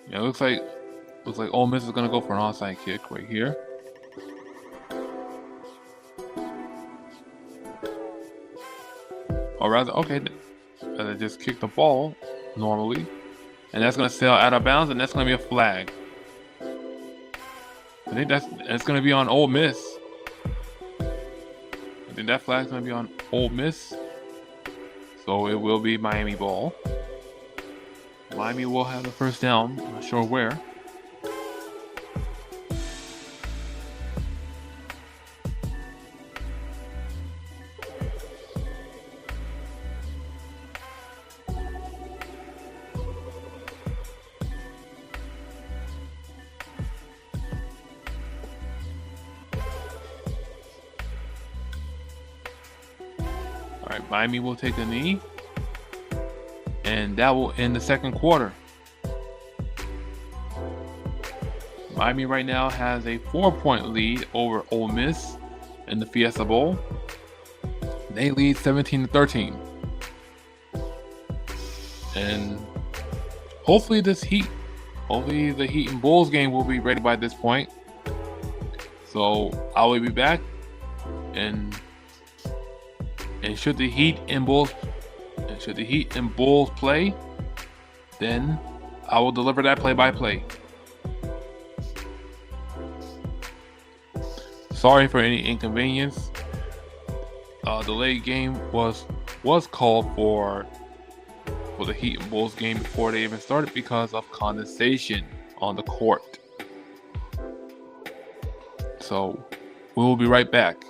Yeah, looks like Ole Miss is gonna go for an onside kick right here. Or rather, okay, they just kick the ball normally, and that's gonna sail out of bounds, and that's gonna be a flag. I think that's gonna be on Ole Miss. I think that flag's gonna be on Ole Miss. So it will be Miami ball. Miami will have the first down. I'm not sure where. Alright, Miami will take a knee. And that will end the second quarter. Miami right now has a 4-point lead over Ole Miss in the Fiesta Bowl. They lead 17-13. And hopefully the Heat and Bulls game will be ready by this point. So I will be back, and should the Heat and Bulls play, then I will deliver that play-by-play. Sorry for any inconvenience. The late game was called for the Heat and Bulls game before they even started because of condensation on the court. So we will be right back.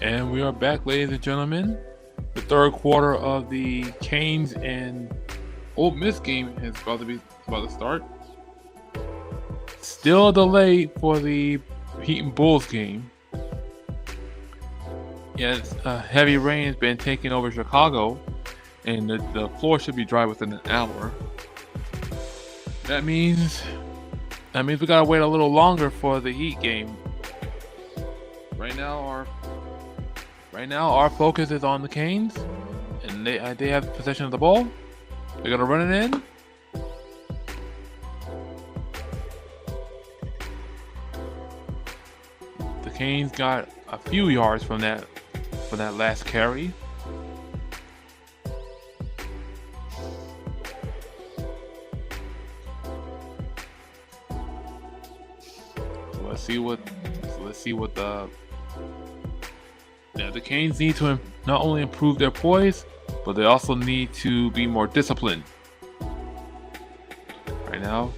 And we are back, ladies and gentlemen. The third quarter of the Canes and Ole Miss game is about to start. Still a delay for the Heat and Bulls game. Yes, heavy rain has been taking over Chicago, and the floor should be dry within an hour. That means we gotta wait a little longer for the Heat game. Right now, our focus is on the Canes, and they have possession of the ball. They're gonna run it in. The Canes got a few yards from that last carry. So let's see what the Canes need to not only improve their poise, but they also need to be more disciplined. Right now,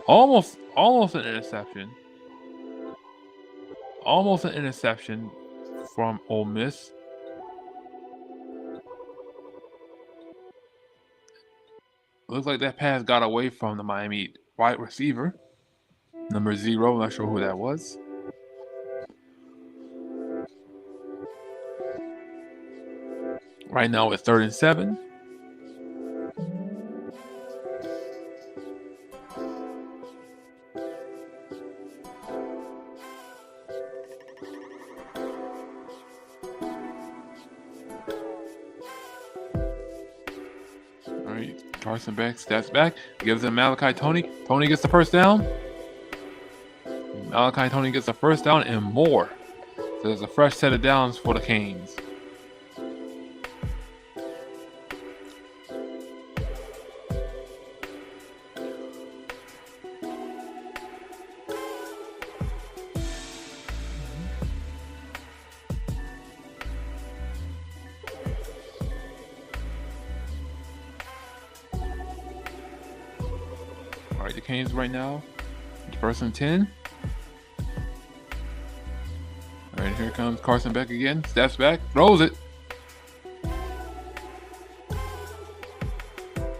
almost an interception. Almost an interception from Ole Miss. Looks like that pass got away from the Miami wide receiver, number 0. I'm not sure who that was. Right now it's 3rd and 7. All right, Carson Beck steps back, gives it Malachi Tony. Tony gets the first down. Malachi Tony gets the first down and more. So there's a fresh set of downs for the Canes. All right, the Canes right now, 1st and 10. All right, here comes Carson Beck again. Steps back, throws it.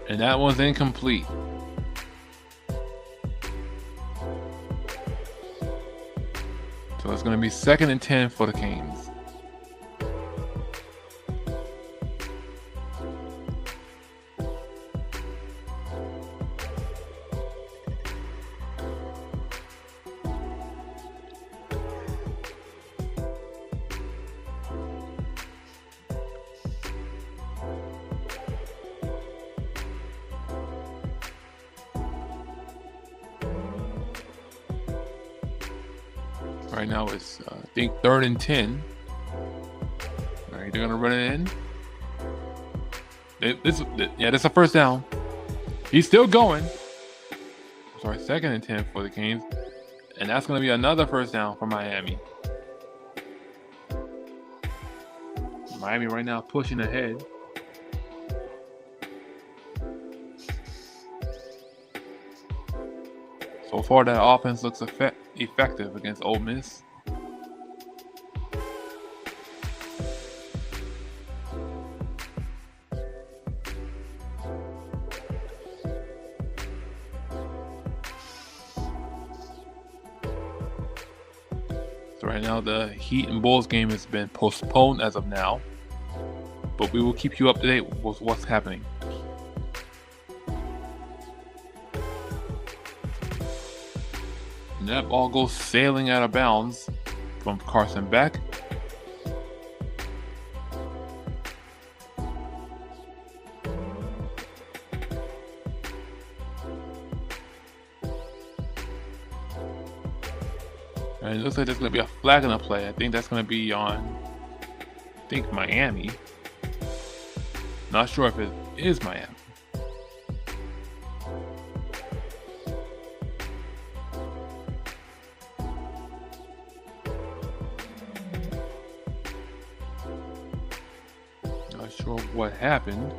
And that one's incomplete. So it's going to be 2nd and 10 for the Canes. Right now it's, I think, 3rd and 10. All right, they're gonna run it in. This is a first down. He's still going. Sorry, 2nd and 10 for the Canes, and that's gonna be another first down for Miami. Miami right now pushing ahead. So far, that offense looks effective against Ole Miss. So right now, the Heat and Bulls game has been postponed as of now, but we will keep you up to date with what's happening. And that ball goes sailing out of bounds from Carson Beck. And it looks like there's going to be a flag in the play. I think that's going to be on, Miami. Not sure if it is Miami. Not sure what happened.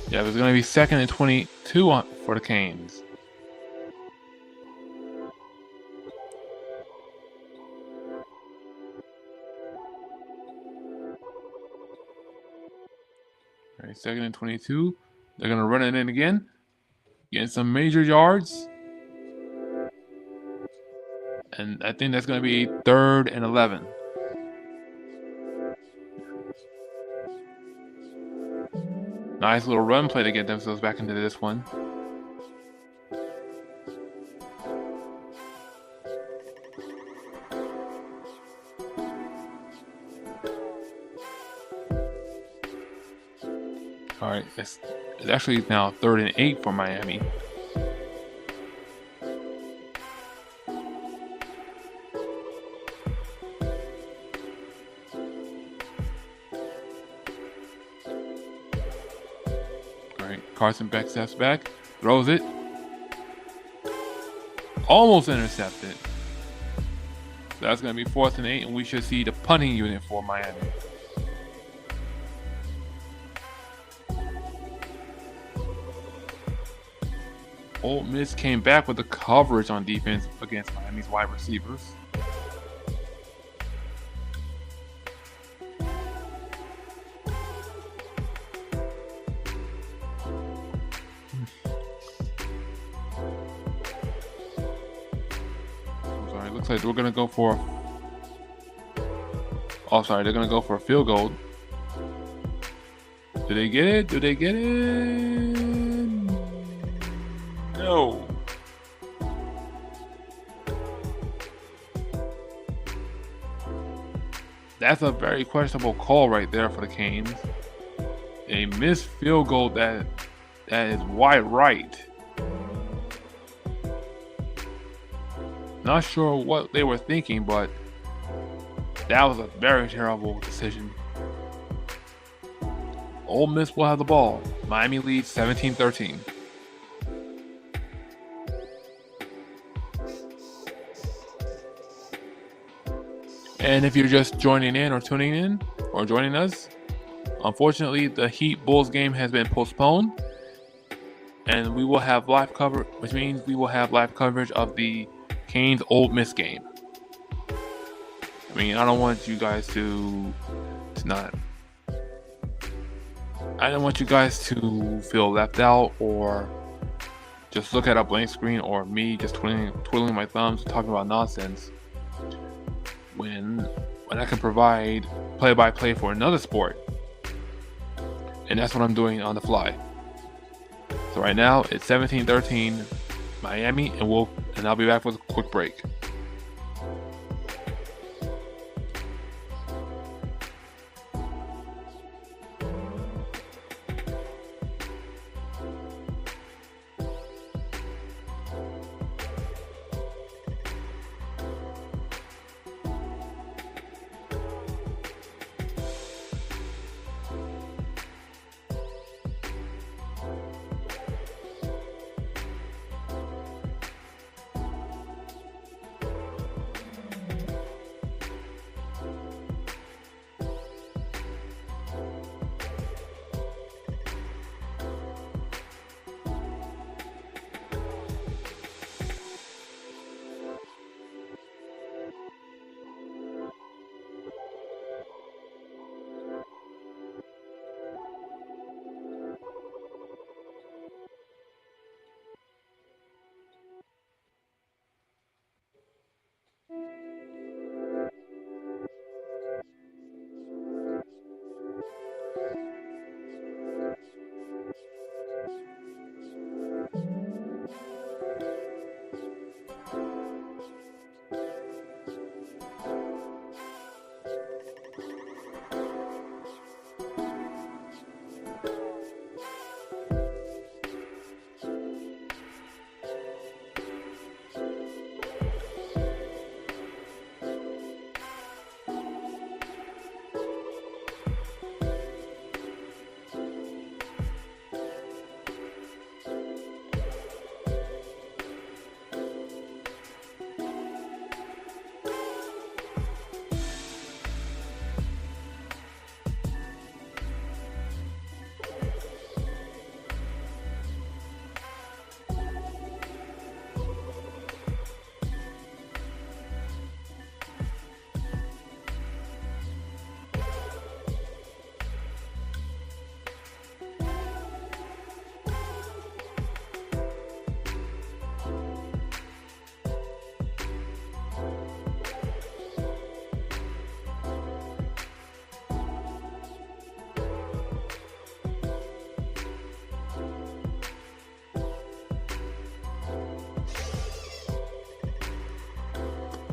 Yeah, there's going to be 2nd and 22 for the Canes. All right, 2nd and 22. They're going to run it in again. Getting some major yards. And I think that's going to be 3rd and 11. Nice little run play to get themselves back into this one. All right, it's actually now 3rd and 8 for Miami. Carson Beck steps back, throws it, almost intercepted. So that's going to be 4th and 8, and we should see the punting unit for Miami. Ole Miss came back with the coverage on defense against Miami's wide receivers. Looks like we're gonna go for. Oh, sorry, they're gonna go for a field goal. Do they get it? Do they get it? No. That's a very questionable call right there for the Canes. A missed field goal that is wide right. Not sure what they were thinking, but that was a very terrible decision. Ole Miss will have the ball. Miami leads 17-13. And if you're just joining in or tuning in or joining us, unfortunately the Heat Bulls game has been postponed, and we will have live coverage, which means we will have live coverage of the Canes-Ole Miss game. I mean, I don't want you guys to feel left out or just look at a blank screen or me just twiddling my thumbs talking about nonsense when I can provide play-by-play for another sport. And that's what I'm doing on the fly. So right now it's 17-13 Miami, and I'll be back with a quick break.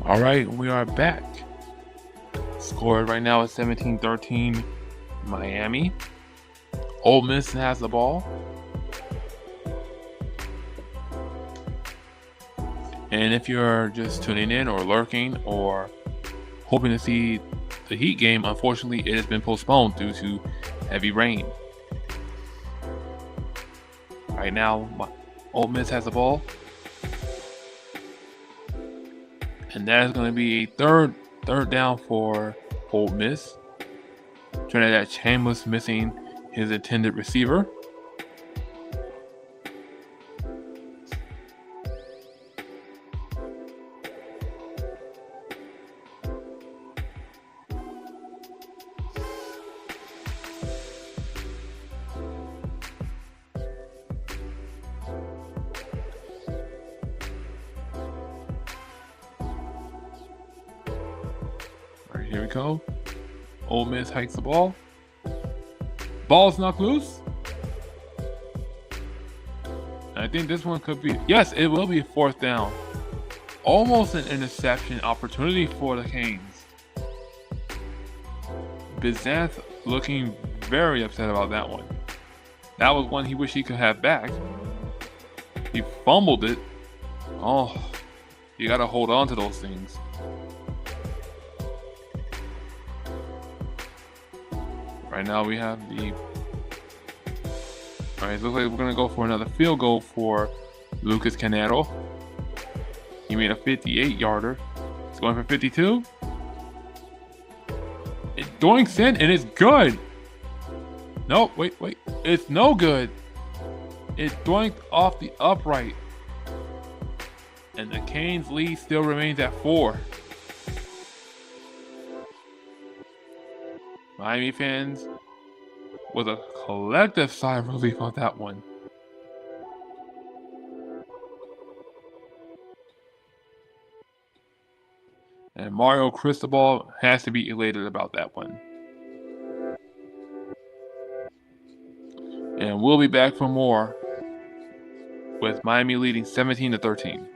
All right, we are back. Score right now is 17-13 Miami. Ole Miss has the ball. And if you're just tuning in or lurking or hoping to see the Heat game, unfortunately it has been postponed due to heavy rain. Right now, Ole Miss has the ball. And that is going to be a third down for Ole Miss. Trinidad Chambers missing his intended receiver. Here we go. Ole Miss hikes the ball. Ball's knocked loose. I think this one could be... Yes, it will be a fourth down. Almost an interception opportunity for the Canes. Bizanth looking very upset about that one. That was one he wished he could have back. He fumbled it. Oh, you gotta hold on to those things. Right now we have the... Alright, it looks like we're going to go for another field goal for Lucas Canes-Ole. He made a 58-yarder. He's going for 52. It doinks in and it's good. No, wait. It's no good. It doinked off the upright. And the Canes lead still remains at 4. Miami fans with a collective sigh of relief on that one. And Mario Cristobal has to be elated about that one. And we'll be back for more with Miami leading 17-13.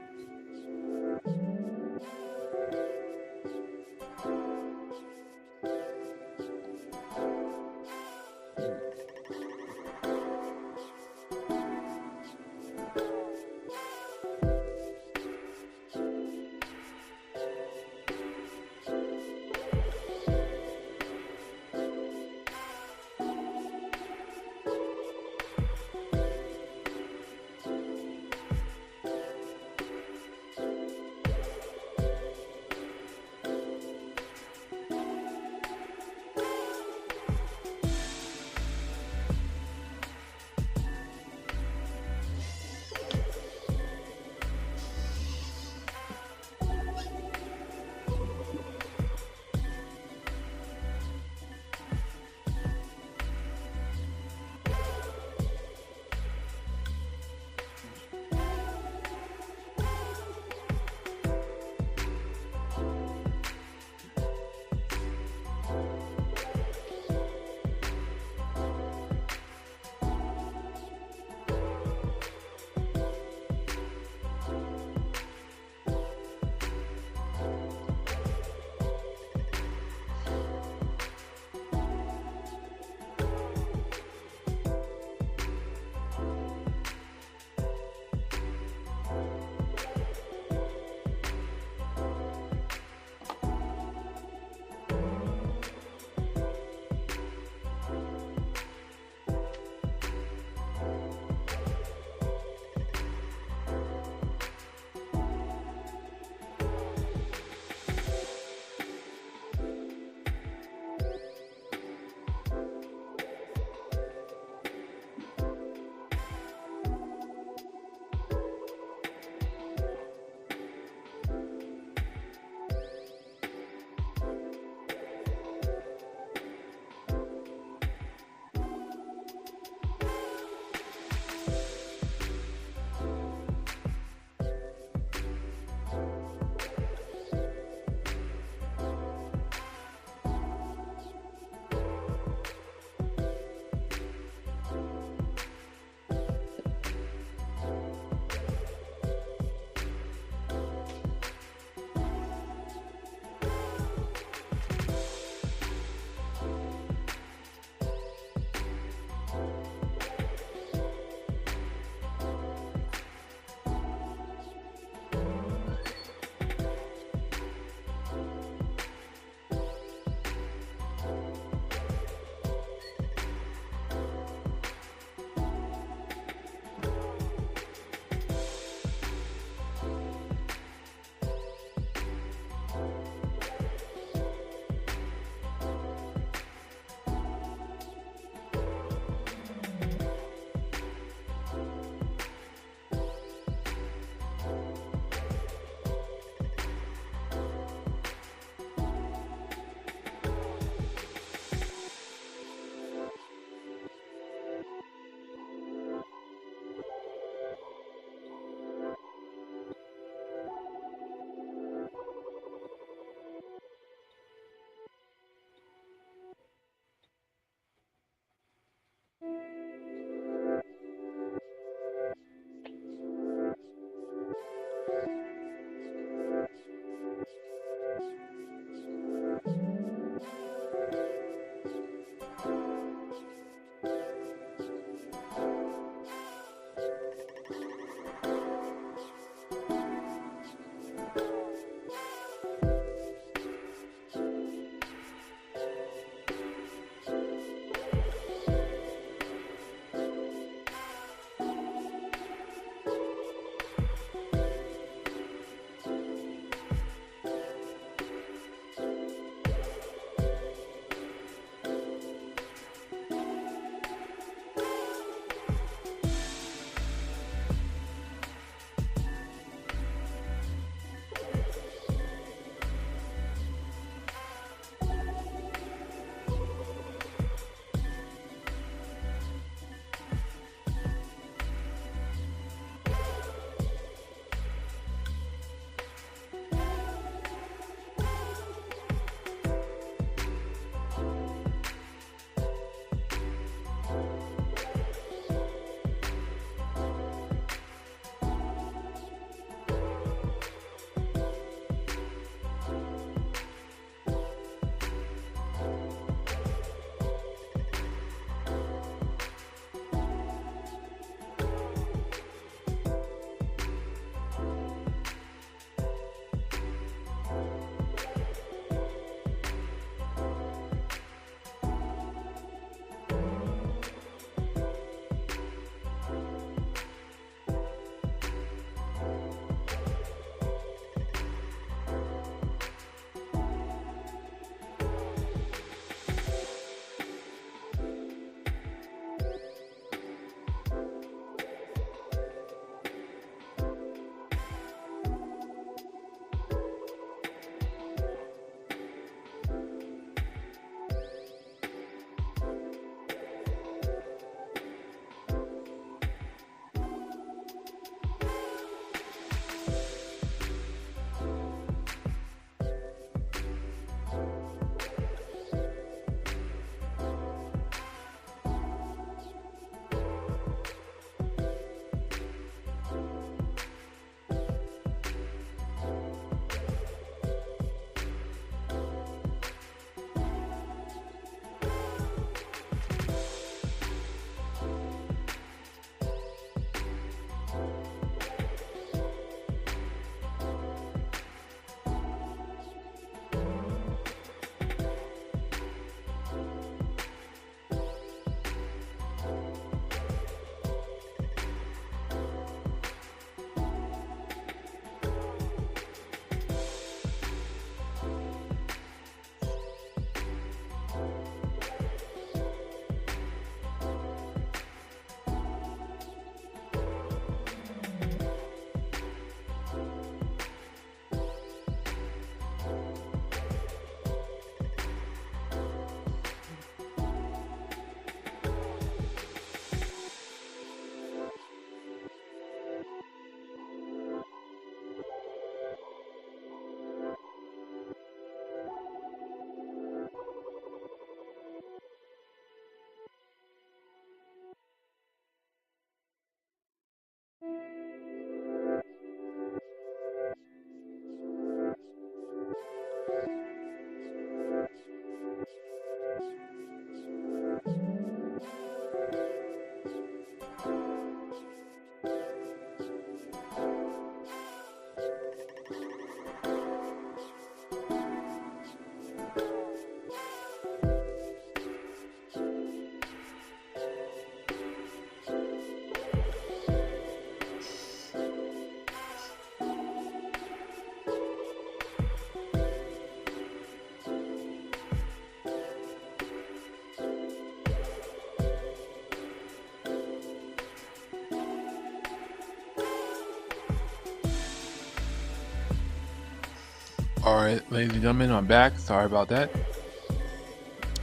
Alright, ladies and gentlemen, I'm back. Sorry about that.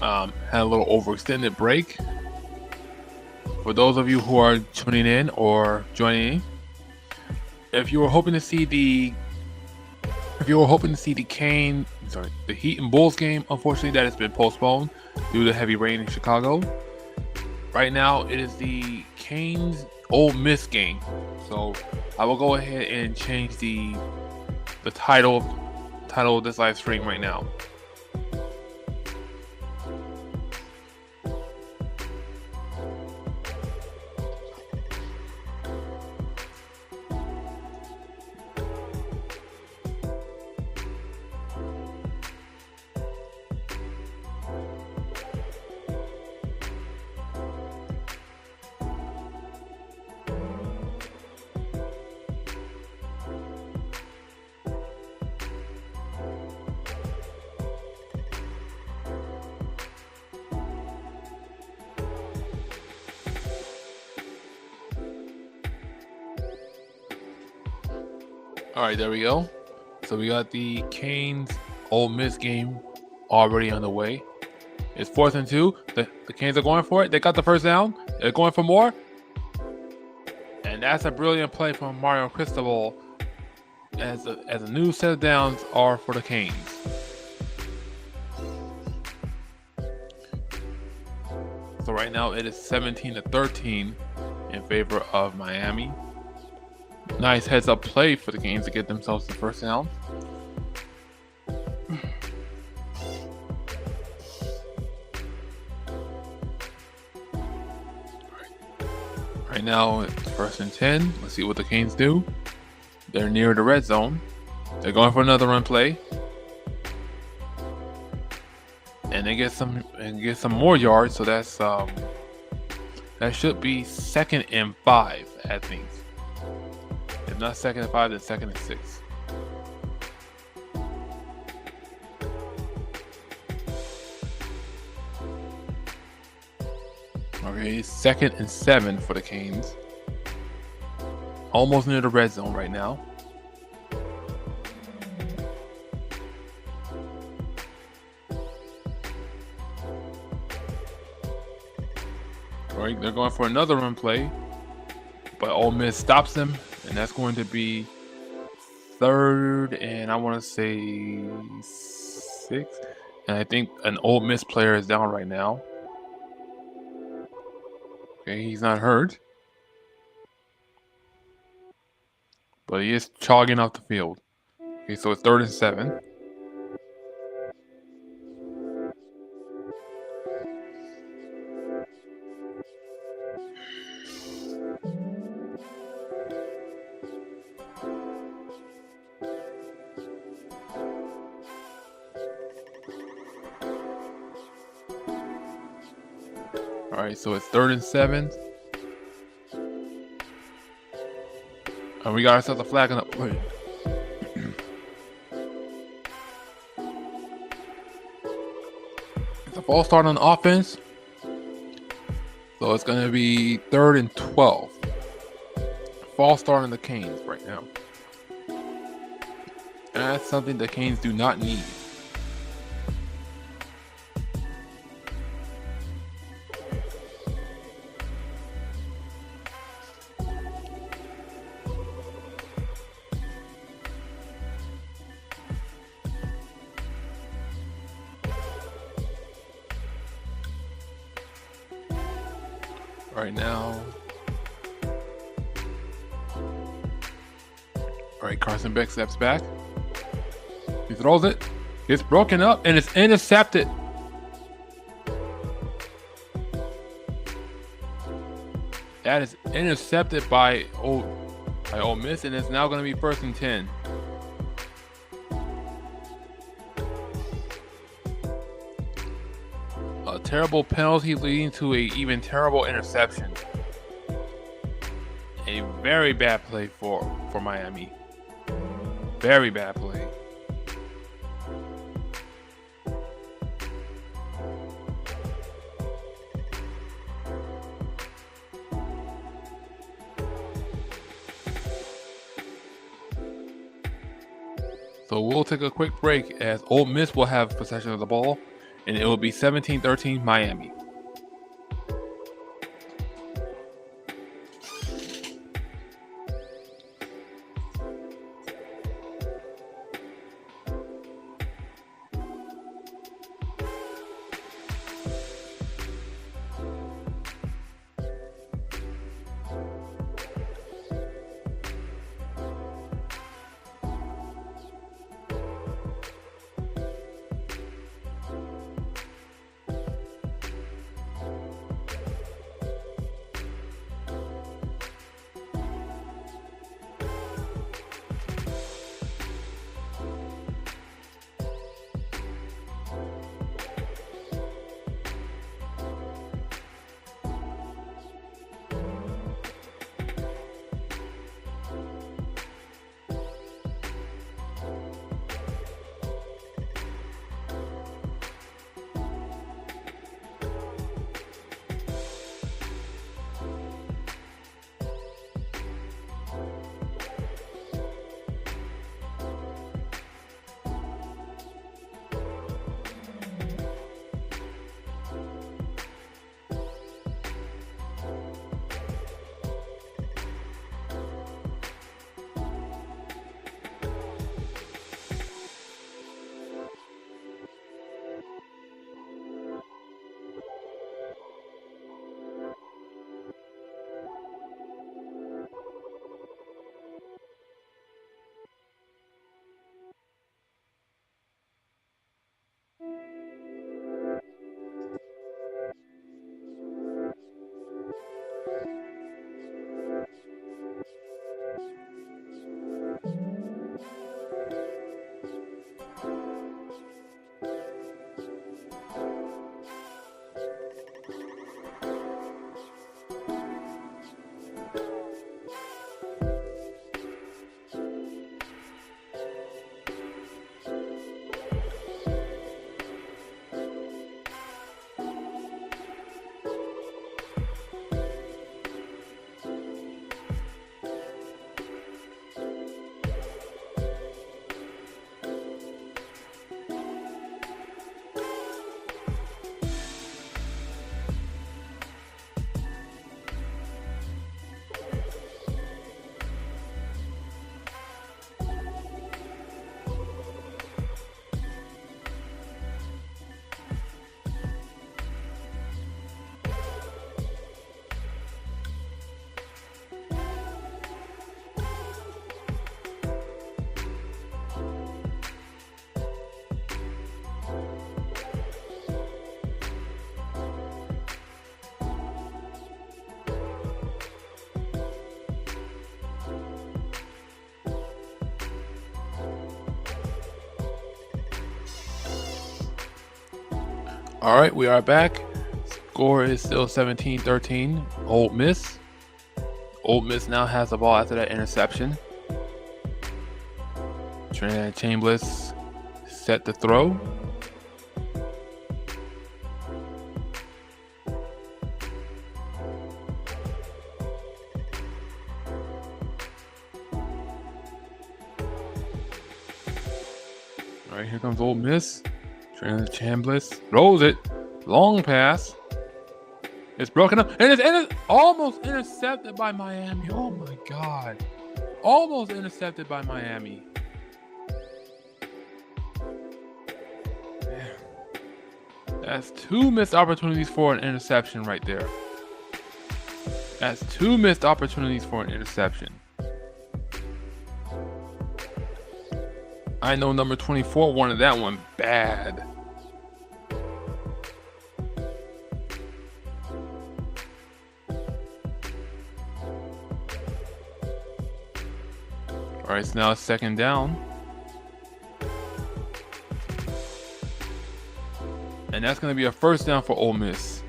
Had a little overextended break. For those of you who are tuning in or joining, if you were hoping to see the the Heat and Bulls game, unfortunately that has been postponed due to heavy rain in Chicago. Right now it is the Canes-Ole Miss game. So I will go ahead and change the title of this live stream right now. All right, there we go. So we got the Canes-Ole Miss game already on the way. It's 4th and 2. The Canes are going for it. They got the first down. They're going for more. And that's a brilliant play from Mario Cristobal as a new set of downs are for the Canes. So right now it is 17-13 in favor of Miami. Nice heads up play for the Canes to get themselves the first down. Right now it's 1st and 10. Let's see what the Canes do. They're near the red zone. They're going for another run play. And they get some more yards, so that should be 2nd and 5, I think. If not 2nd and 5, then 2nd and 6. Okay, 2nd and 7 for the Canes. Almost near the red zone right now. Right, they're going for another run play, but Ole Miss stops them. And that's going to be 3rd and I want to say 6. And I think an Ole Miss player is down right now. Okay, he's not hurt. But he is jogging off the field. Okay, so it's 3rd and 7. All right, so it's 3rd and 7. And we got ourselves a flag on the play. It's a false start on offense. So it's going to be 3rd and 12. False start on the Canes right now. And that's something the Canes do not need. Right now. All right, Carson Beck steps back. He throws it. It's broken up and it's intercepted. That is intercepted by Ole Miss, and it's now going to be 1st and 10. A terrible penalty leading to a even terrible interception. A very bad play for Miami. Very bad play. So we'll take a quick break as Ole Miss will have possession of the ball, and it will be 17-13 Miami. All right, we are back. Score is still 17-13. Ole Miss. Ole Miss now has the ball after that interception. Trinidad Chambliss set the throw. All right, here comes Ole Miss. Trinidad Chambliss throws it. Long pass. It's broken up. And it's almost intercepted by Miami. Oh my God. Almost intercepted by Miami. Man. That's 2 missed opportunities for an interception right there. That's 2 missed opportunities for an interception. I know number 24 wanted that one bad. All right, so now it's 2nd down. And that's going to be a 1st down for Ole Miss.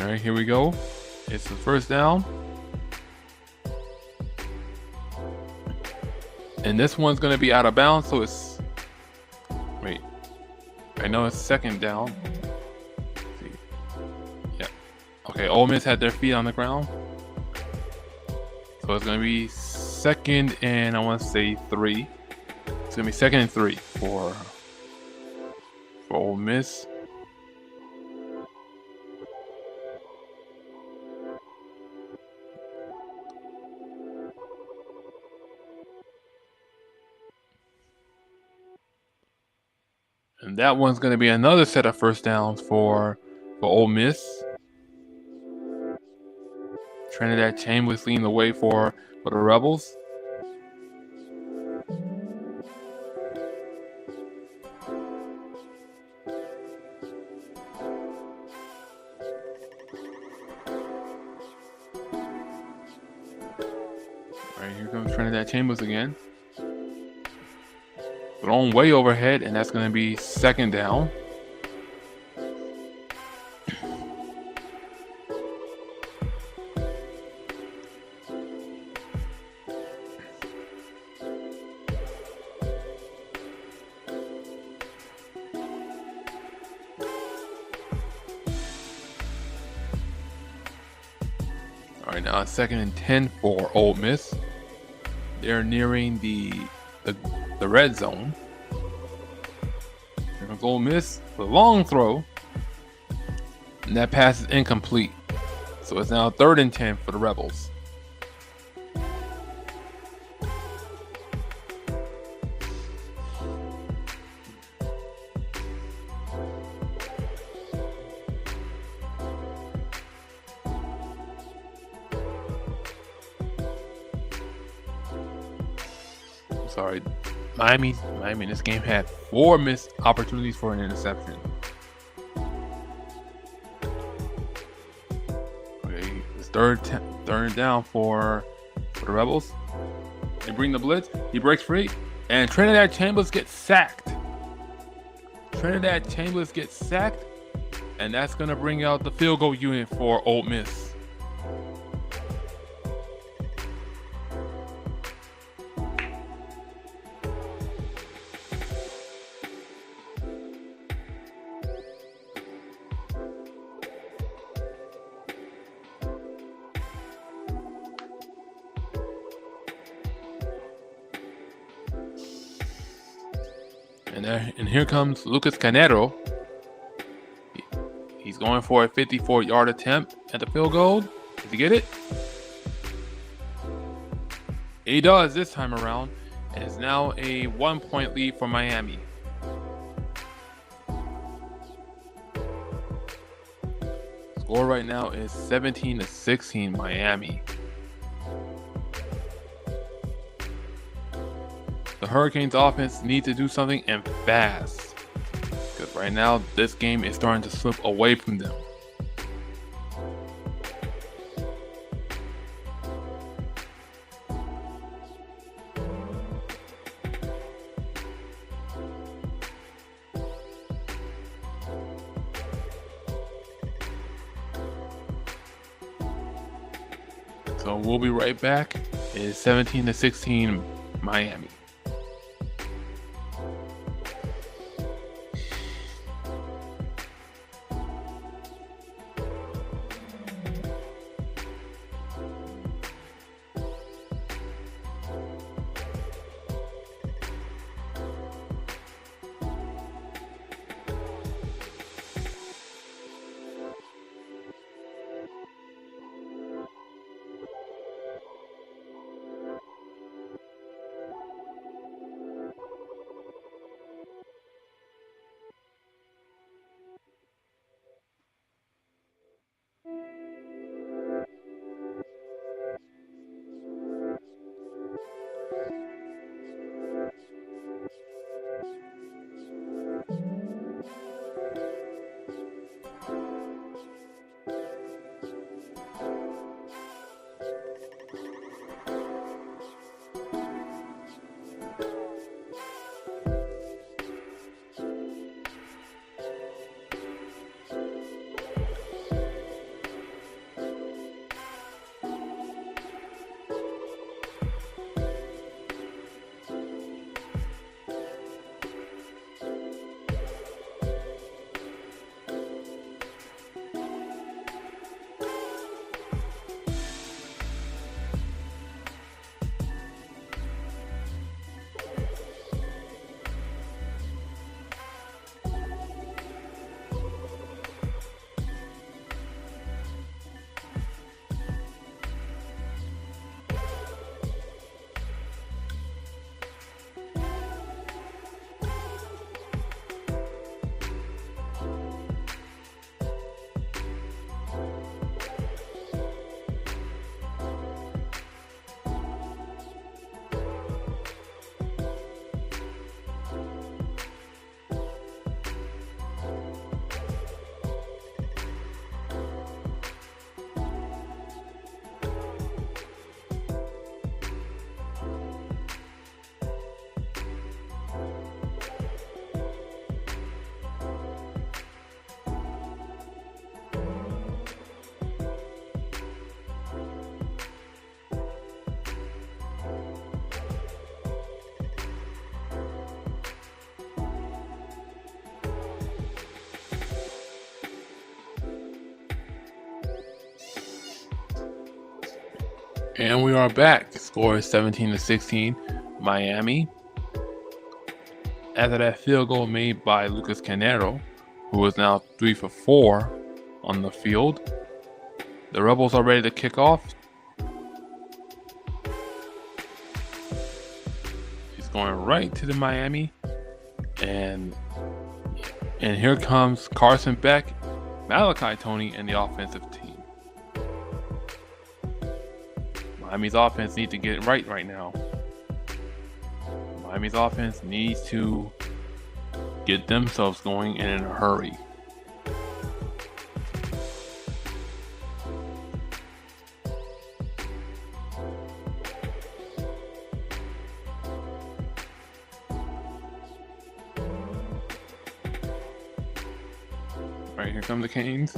All right, here we go. It's the 1st down. And this one's going to be out of bounds, so it's... Wait. I know it's second down. Let's see. Yeah. Okay, Ole Miss had their feet on the ground. So it's going to be second and I want to say 3. It's going to be second and 3 for Ole Miss. And that one's going to be another set of first downs for Ole Miss. Trinidad Chambers leading the way for the Rebels. All right, here comes Trinidad Chambers again. Thrown way overhead, and that's going to be second down. All right, now it's second and 10 for Ole Miss. They're nearing the red zone. Here comes Ole Miss with a long throw. And that pass is incomplete. So it's now third and 10 for the Rebels. Sorry, Miami in this game had 4 missed opportunities for an interception. Okay, it's third down for the Rebels. They bring the blitz. He breaks free, and Trinidad Chambers gets sacked. And that's gonna bring out the field goal unit for Ole Miss. And here comes Lucas Canero. He's going for a 54-yard attempt at the field goal. Did he get it? He does this time around. And it's now a 1-point lead for Miami. Score right now is 17-16 Miami. The Hurricanes offense needs to do something, and fast. Because right now, this game is starting to slip away from them. So we'll be right back. It is 17-16 Miami. And we are back. Score is 17-16, Miami. After that field goal made by Lucas Canero, who is now 3 for 4 on the field. The Rebels are ready to kick off. He's going right to the Miami. And here comes Carson Beck, Malachi Tony, and the offensive team. Miami's offense needs to get it right now. Miami's offense needs to get themselves going and in a hurry. All right, here come the Canes.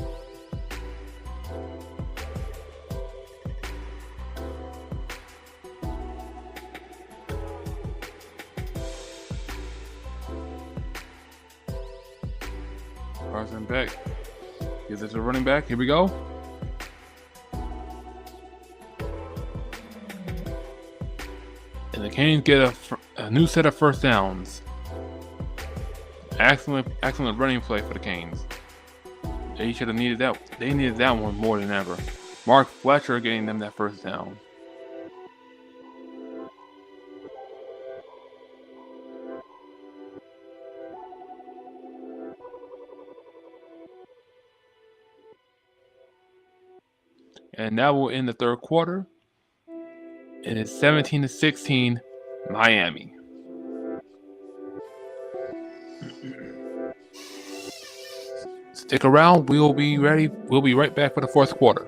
Carson Beck gives it to running back. Here we go. And the Canes get a new set of first downs. Excellent running play for the Canes. They should have needed that. They needed that one more than ever. Mark Fletcher getting them that first down. And that will end the third quarter. It is 17-16, Miami. Stick around. We'll be ready. We'll be right back for the fourth quarter.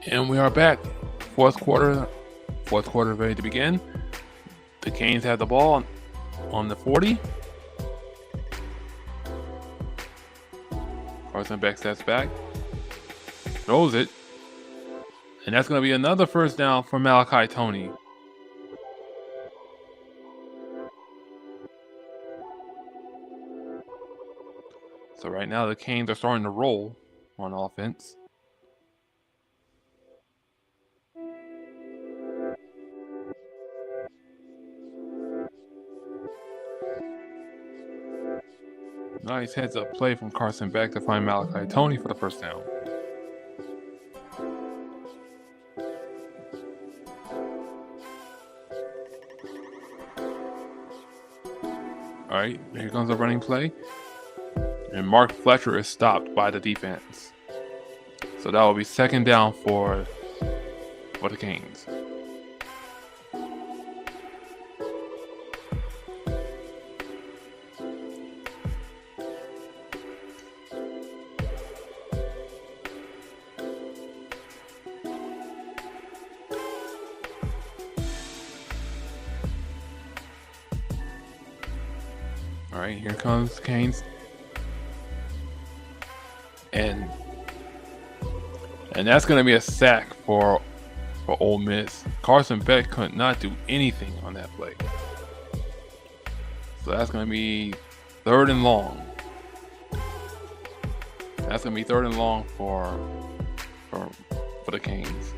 And we are back. Fourth quarter ready to begin. The Canes have the ball on the 40. Carson Beck steps back, throws it, and that's going to be another first down for Malachi Tony. So right now the Canes are starting to roll on offense. Nice heads-up play from Carson Beck to find Malachi Tony for the first down. All right, here comes a running play. And Mark Fletcher is stopped by the defense. So that will be second down for the Canes. All right, here comes the Canes. And that's going to be a sack for Ole Miss. Carson Beck could not do anything on that play. So that's going to be third and long. That's going to be third and long for the Canes.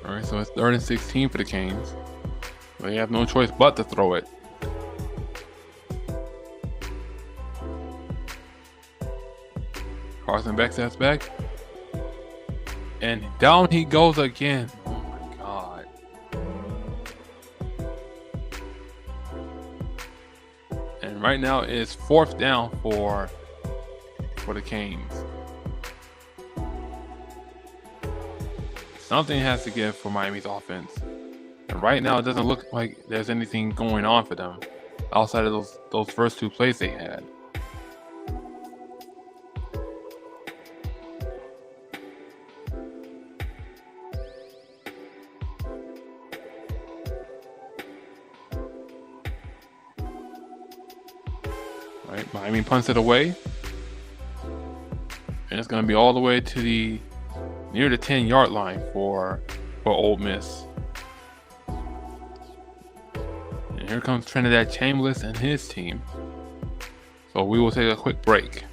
Alright, so it's 3rd and 16 for the Canes. They have no choice but to throw it. Carson Beck steps back. And down he goes again. Oh my God. And right now it's 4th down for the Canes. Something has to give for Miami's offense. And right now, it doesn't look like there's anything going on for them outside of those first 2 plays they had. All right, Miami punts it away. And it's going to be all the way to near the 10-yard line for Ole Miss. And here comes Trinidad Chambliss and his team. So we will take a quick break.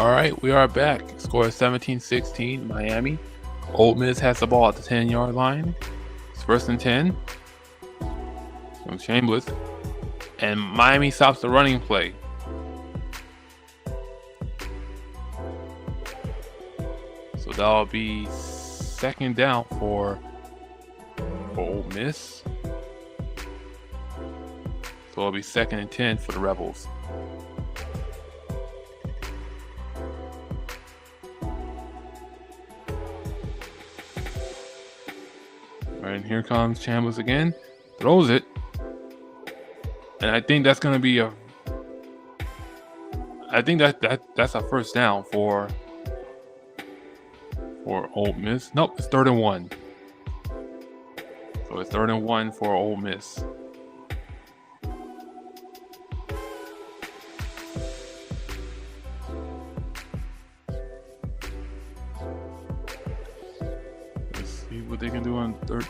All right, we are back. Score is 17-16, Miami. Ole Miss has the ball at the 10-yard line. It's 1st and 10 from Chambliss. And Miami stops the running play. So that'll be 2nd down for Ole Miss. So it'll be 2nd and 10 for the Rebels. All right, and here comes Chambliss again. Throws it. And I think that's going to be a... I think that's a 1st down for Ole Miss. Nope, it's 3rd and 1. So it's 3rd and 1 for Ole Miss. Let's see what they can do on 3rd.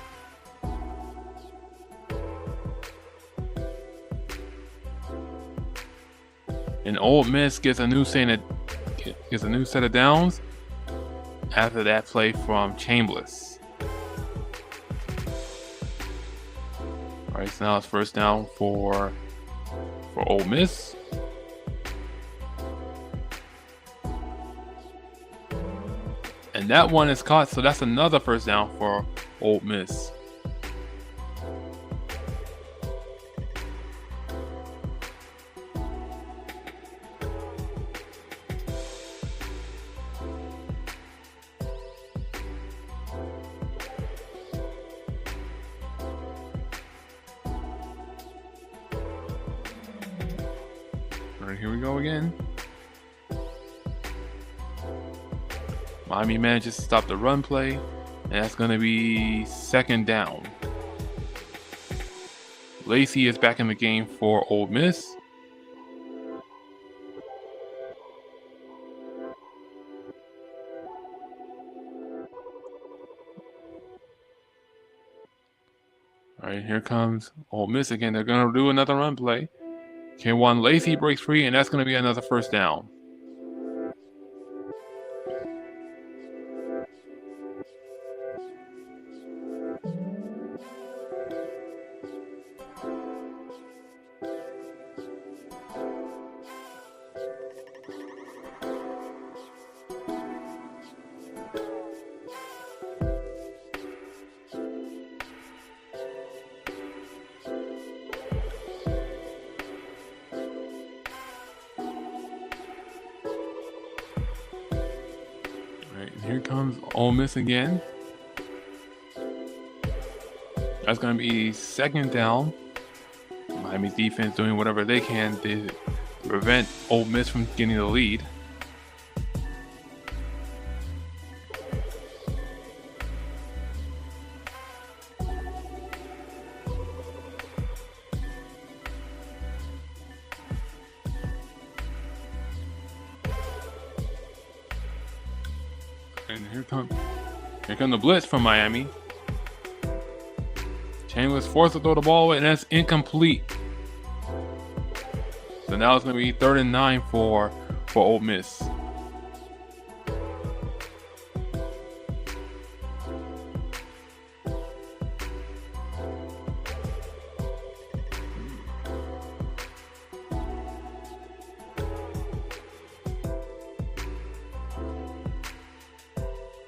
And Ole Miss gets a new set of downs after that play from Chambliss. All right, so now it's 1st down for Ole Miss. And that one is caught, so that's another 1st down for Ole Miss. All right, here we go again. Miami manages to stop the run play, and that's going to be 2nd down. Lacey is back in the game for Ole Miss. All right, here comes Ole Miss again. They're going to do another run play. K1 Lacey breaks free, and that's going to be another 1st down. Here comes Ole Miss again. That's going to be 2nd down. Miami's defense doing whatever they can to prevent Ole Miss from getting the lead. And here come the blitz from Miami. Chambliss forced to throw the ball away, and that's incomplete. So now it's going to be 3rd and 9 for Ole Miss. All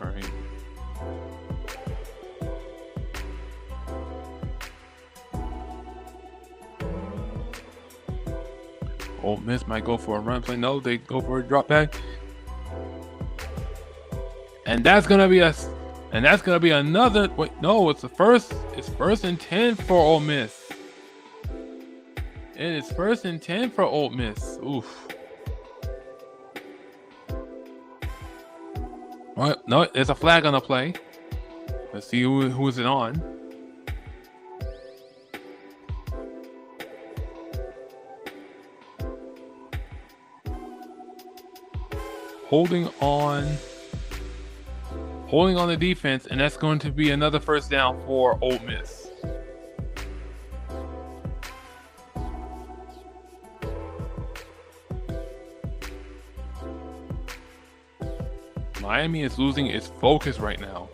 right. Ole Miss might go for a run play. No, they go for a drop back. And that's gonna be another. Wait, no, it's 1st and 10 for Ole Miss. It is 1st and 10 for Ole Miss. Oof. Well, no, there's a flag on the play. Let's see who is it on. Holding on the defense, and that's going to be another 1st down for Ole Miss. Miami is losing its focus right now.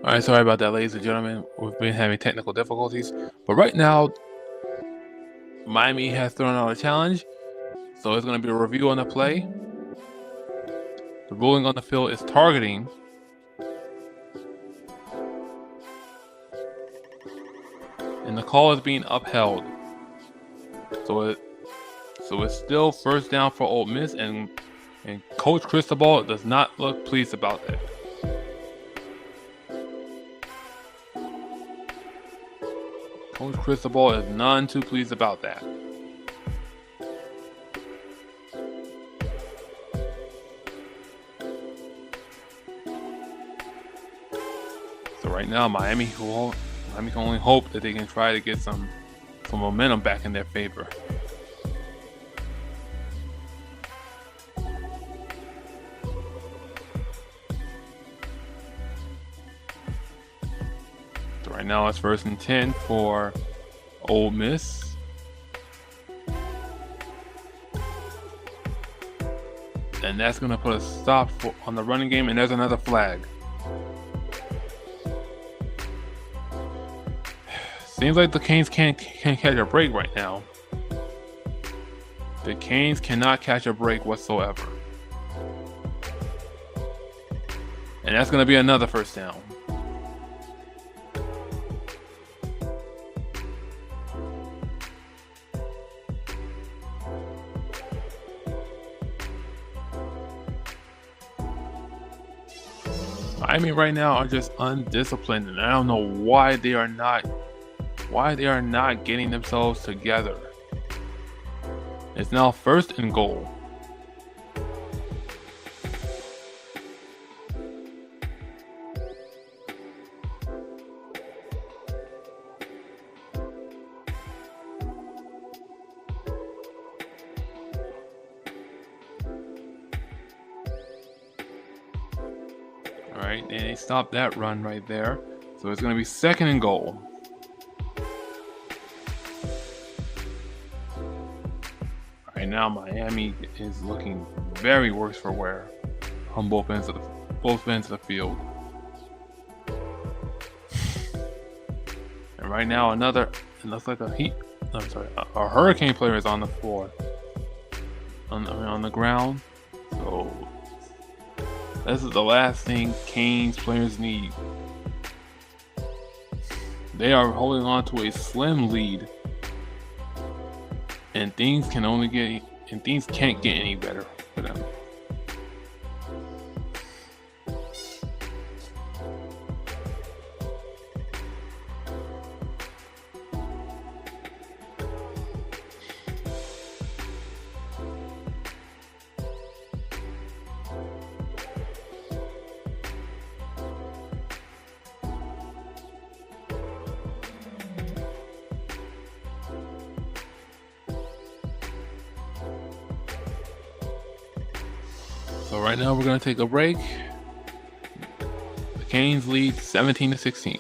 Alright, sorry about that, ladies and gentlemen. We've been having technical difficulties. But right now, Miami has thrown out a challenge. So it's going to be a review on the play. The ruling on the field is targeting. And the call is being upheld. So it's still first down for Ole Miss, and Coach Cristobal does not look pleased about that. Coach Cristobal is none too pleased about that. So right now, Miami can only hope that they can try to get some momentum back in their favor. So right now it's 1st and 10 for Ole Miss. And that's going to put a stop on the running game, and there's another flag. Seems like the Canes can't catch a break right now. The Canes cannot catch a break whatsoever. And that's going to be another first down. Miami right now are just undisciplined, and I don't know why they are not getting themselves together. It's now 1st and goal. Alright, and they stopped that run right there. So it's going to be 2nd and goal. Right now, Miami is looking very worse for wear on both ends of the field. And right now, it looks like a Hurricane player is on the floor, on the ground. So this is the last thing Canes players need. They are holding on to a slim lead. And things can't get any better for them. So right now we're going to take a break. The Canes lead 17-16.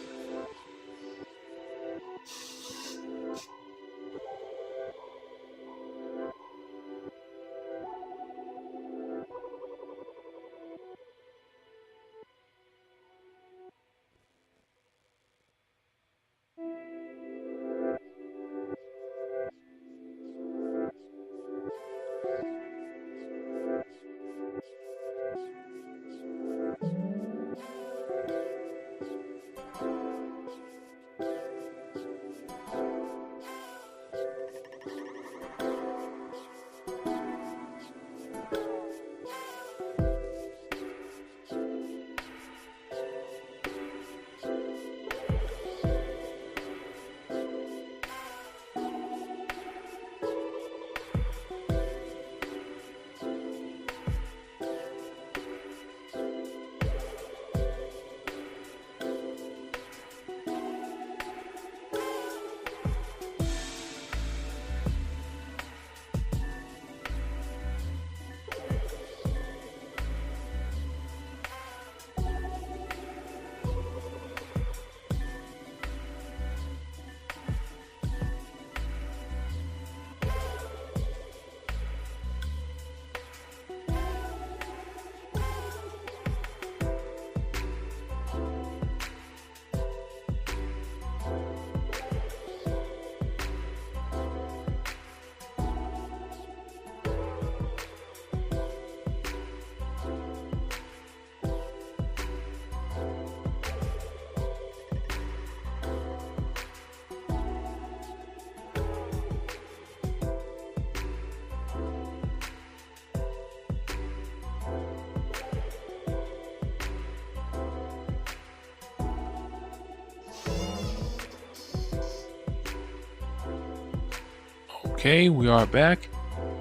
Okay, we are back.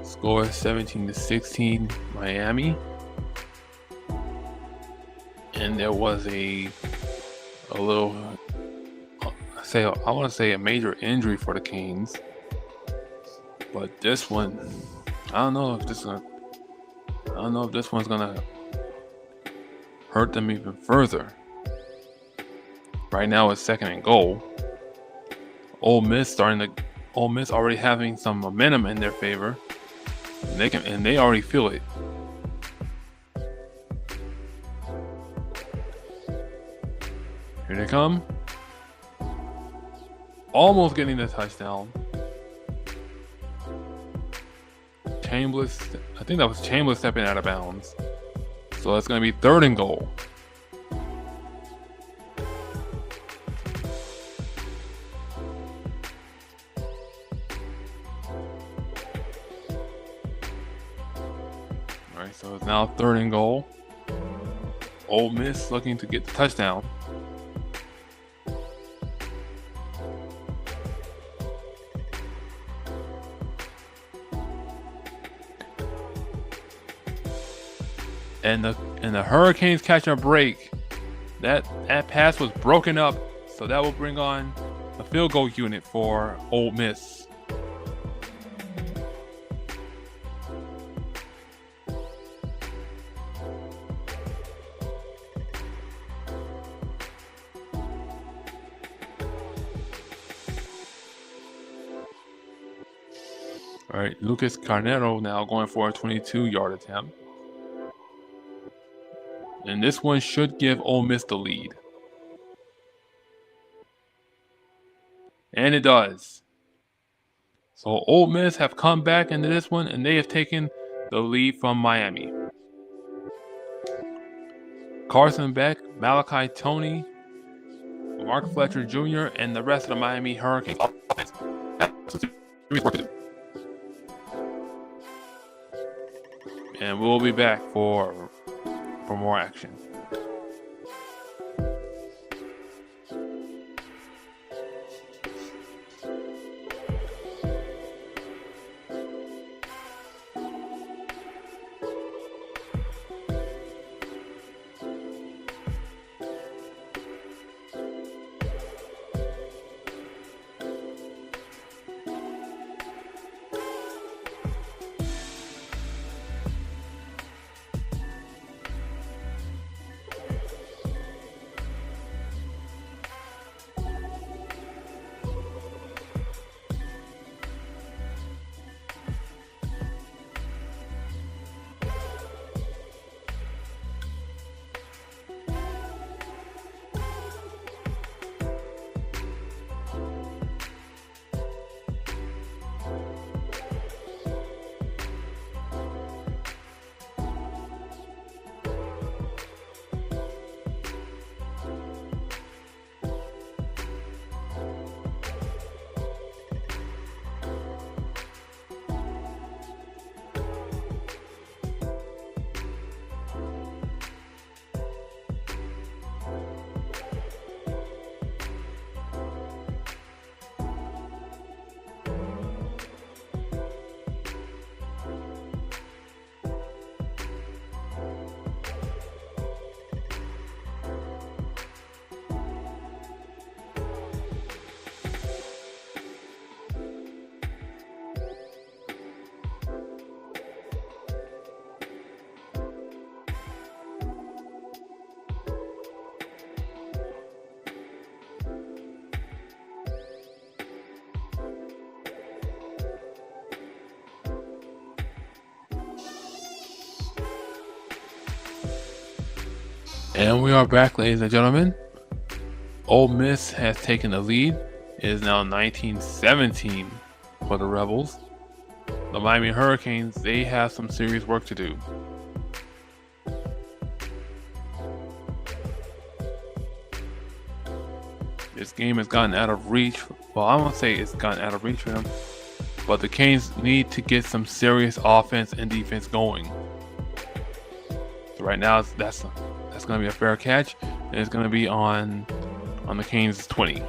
Score is 17-16 Miami. And there was a little, I want to say a major injury for the Canes. But this one, I don't know if this one's gonna hurt them even further. Right now it's 2nd and goal. Ole Miss already having some momentum in their favor. And they already feel it. Here they come. Almost getting the touchdown. Chambliss, I think that was Chambliss stepping out of bounds. So that's going to be 3rd and goal. Alright, so it's now 3rd and goal. Ole Miss looking to get the touchdown. And the Hurricanes catch a break. That pass was broken up, so that will bring on a field goal unit for Ole Miss. All right, Lucas Carnero now going for a 22-yard attempt. And this one should give Ole Miss the lead. And it does. So Ole Miss have come back into this one, and they have taken the lead from Miami. Carson Beck, Malachi Toney, Mark Fletcher Jr., and the rest of the Miami Hurricanes. And we'll be back for more action. And we are back, ladies and gentlemen. Ole Miss has taken the lead. It is now 19-17 for the Rebels. The Miami Hurricanes, they have some serious work to do. This game has gotten out of reach. Well, I won't say it's gotten out of reach for them, but the Canes need to get some serious offense and defense going. So right now, that's going to be a fair catch, and it's going to be on the Canes 20.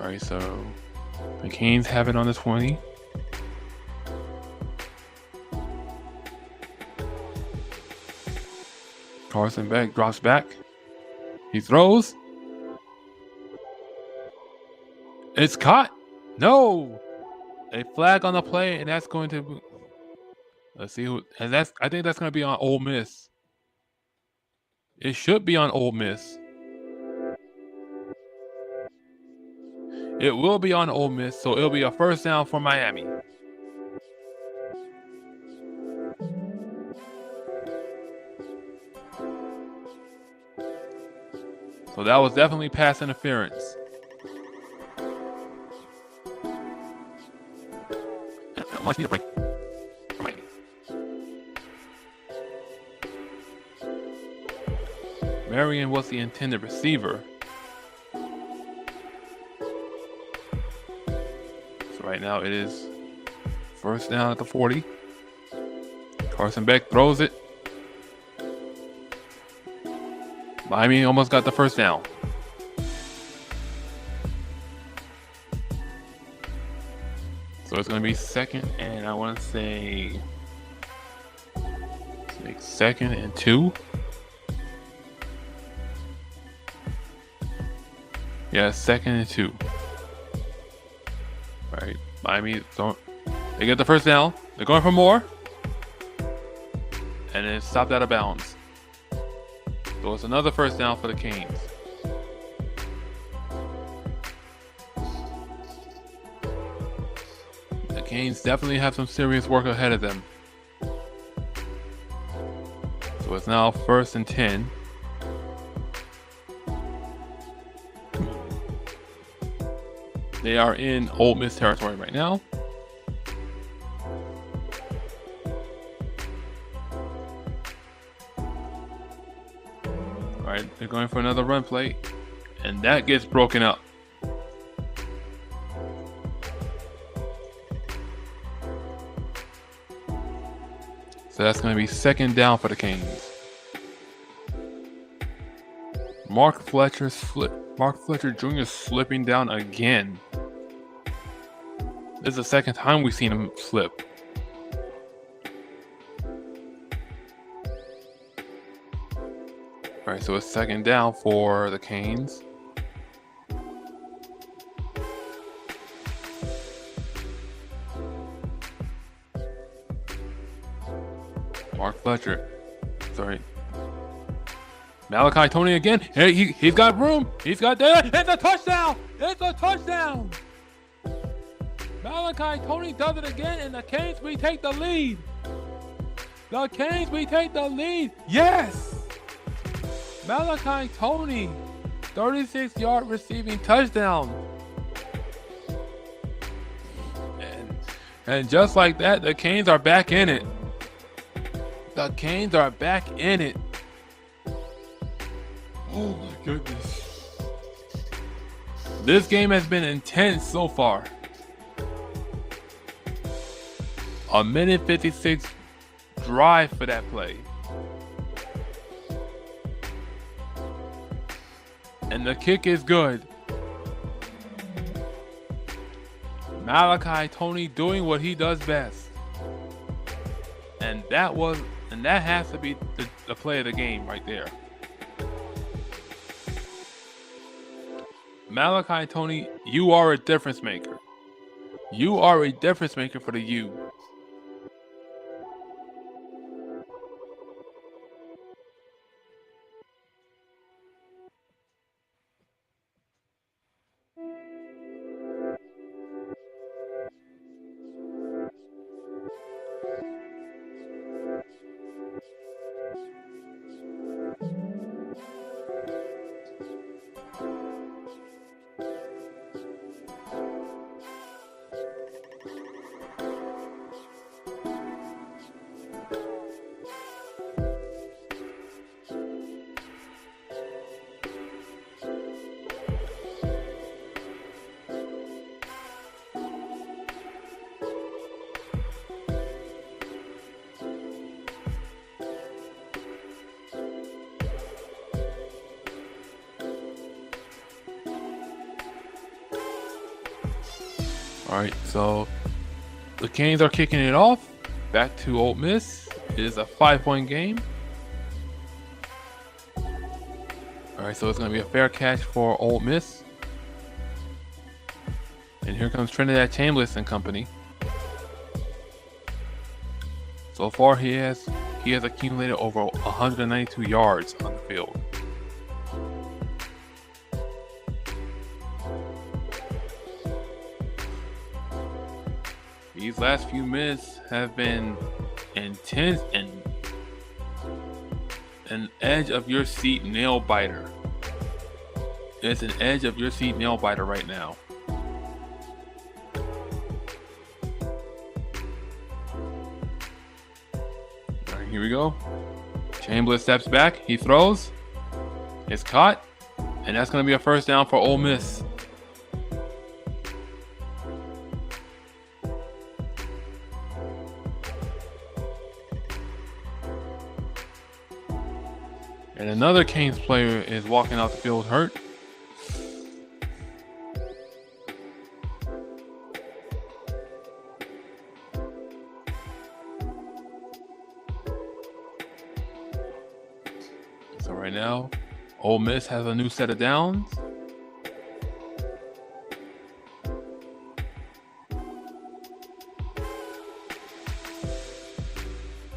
Alright, so the Canes have it on the 20. Carson Beck drops back. He throws. It's caught. No. A flag on the play, and that's going to. Let's see who. And that's. I think that's going to be on Ole Miss. It should be on Ole Miss. It will be on Ole Miss, so it'll be a first down for Miami. So that was definitely pass interference. Marion was the intended receiver. So right now it is first down at the 40. Carson Beck throws it. Miami almost got the first down. So it's going to be second, and I want to say like 2nd and 2. Yeah, 2nd and 2. All right, Miami they get the first down. They're going for more, and it stopped out of bounds. So it's another first down for the Canes. The Canes definitely have some serious work ahead of them. So it's now 1st and 10. They are in Ole Miss territory right now. Alright, they're going for another run play, and that gets broken up. So that's going to be 2nd down for the Canes. Mark Fletcher Jr. slipping down again. This is the second time we've seen him slip. Alright, so it's 2nd down for the Canes. Mark Fletcher. Sorry. Malachi Tony again. Hey, he's got room. He's got there. It's a touchdown. It's a touchdown. Malachi Tony does it again, and the Canes retake the lead. The Canes retake the lead. Yes. Malachi Tony, 36-yard receiving touchdown. And just like that, the Canes are back in it. The Canes are back in it. Oh my goodness. This game has been intense so far. A minute 56 drive for that play. And the kick is good. Malachi Tony doing what he does best. And that has to be the play of the game right there. Malachi Tony, you are a difference maker. You are a difference maker for the U. All right, so the Canes are kicking it off. Back to Ole Miss. It is a 5-point game. All right, so it's going to be a fair catch for Ole Miss. And here comes Trinidad Chambliss and company. So far, he has accumulated over 192 yards on the field. These last few minutes have been intense and an edge of your seat nail biter. It's an edge of your seat nail biter right now. All right, here we go. Chambliss steps back. He throws. It's caught. And that's going to be a first down for Ole Miss. And another Canes player is walking out the field hurt. So right now, Ole Miss has a new set of downs. All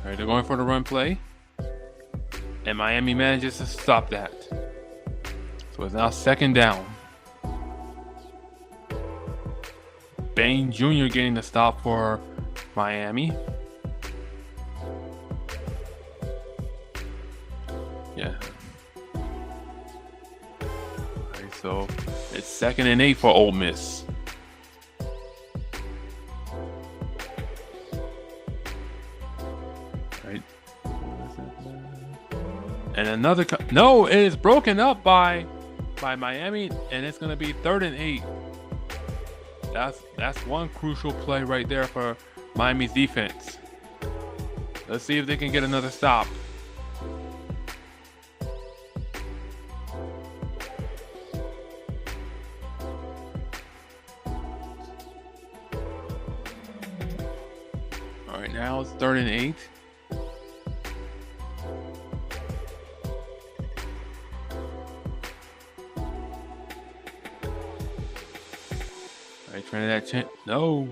right, they're going for the run play. And Miami manages to stop that. So it's now second down. Bain Jr. getting the stop for Miami. Yeah. Alright, so it's 2nd and 8 for Ole Miss. Alright. And another no, it is broken up by Miami, and it's going to be 3rd and 8. That's one crucial play right there for Miami's defense. Let's see if they can get another stop. All right, now it's 3rd and 8. Trinidad no.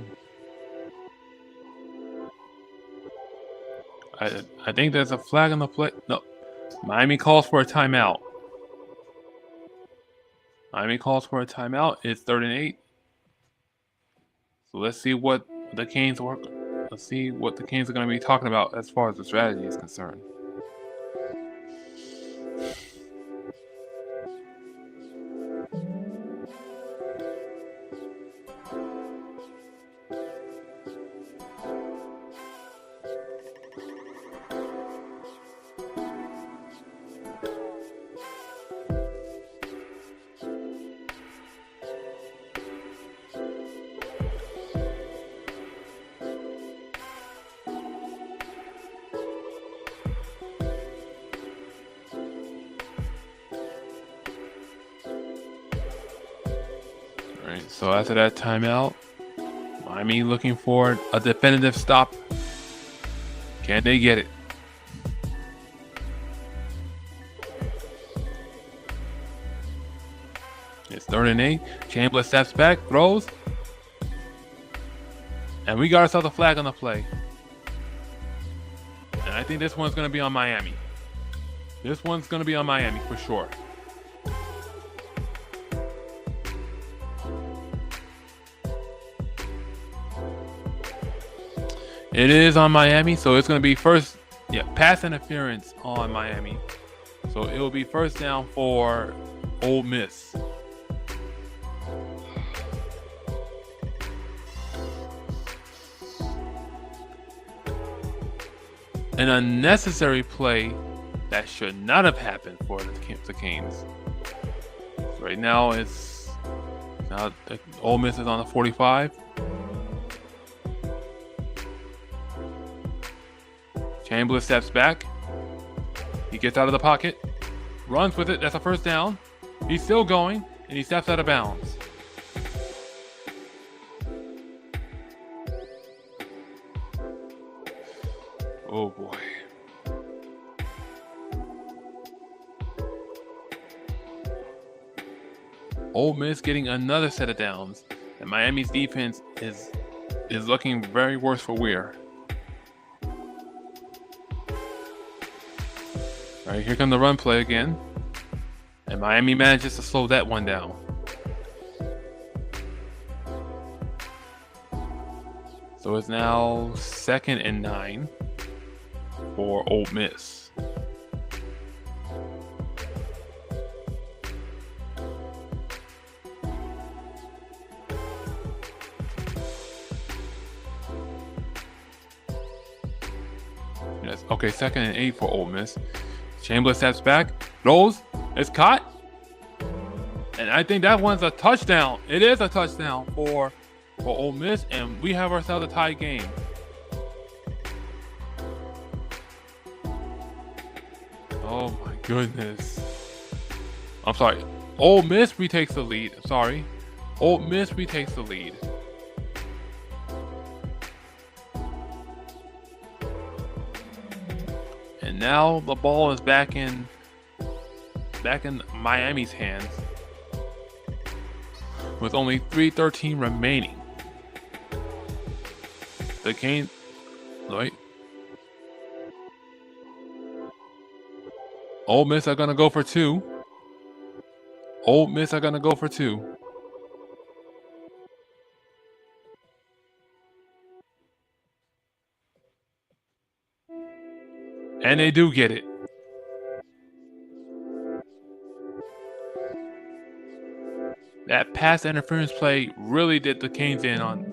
I think there's a flag on the play. No. Miami calls for a timeout. Miami calls for a timeout. It's 3rd and 8. So let's see what the Canes work. Let's see what the Canes are going to be talking about as far as the strategy is concerned. Alright, so after that timeout, Miami looking for a definitive stop. Can they get it? It's 3rd and 8. Chambliss steps back, throws. And we got ourselves a flag on the play. And I think this one's going to be on Miami. This one's going to be on Miami for sure. It is on Miami, so it's going to be pass interference on Miami. So it will be first down for Ole Miss. An unnecessary play that should not have happened for the Canes. So right now Ole Miss is on the 45. Chambliss steps back. He gets out of the pocket, runs with it. That's a first down. He's still going, and he steps out of bounds. Oh boy. Ole Miss getting another set of downs, and Miami's defense is looking very worse for wear. All right, here come the run play again, and Miami manages to slow that one down. So it's now 2nd and 9 for Ole Miss. Yes, okay, 2nd and 8 for Ole Miss. Chambliss steps back, rolls, it's caught, and I think that one's a touchdown. It is a touchdown for Ole Miss, and we have ourselves a tie game. Oh my goodness. I'm sorry. Ole Miss retakes the lead. Sorry. Ole Miss retakes the lead. And now the ball is back in Miami's hands with only 3:13 remaining. The Canes, right? Ole Miss are gonna go for 2. Ole Miss are gonna go for 2. And they do get it. That pass interference play really did the Canes in on.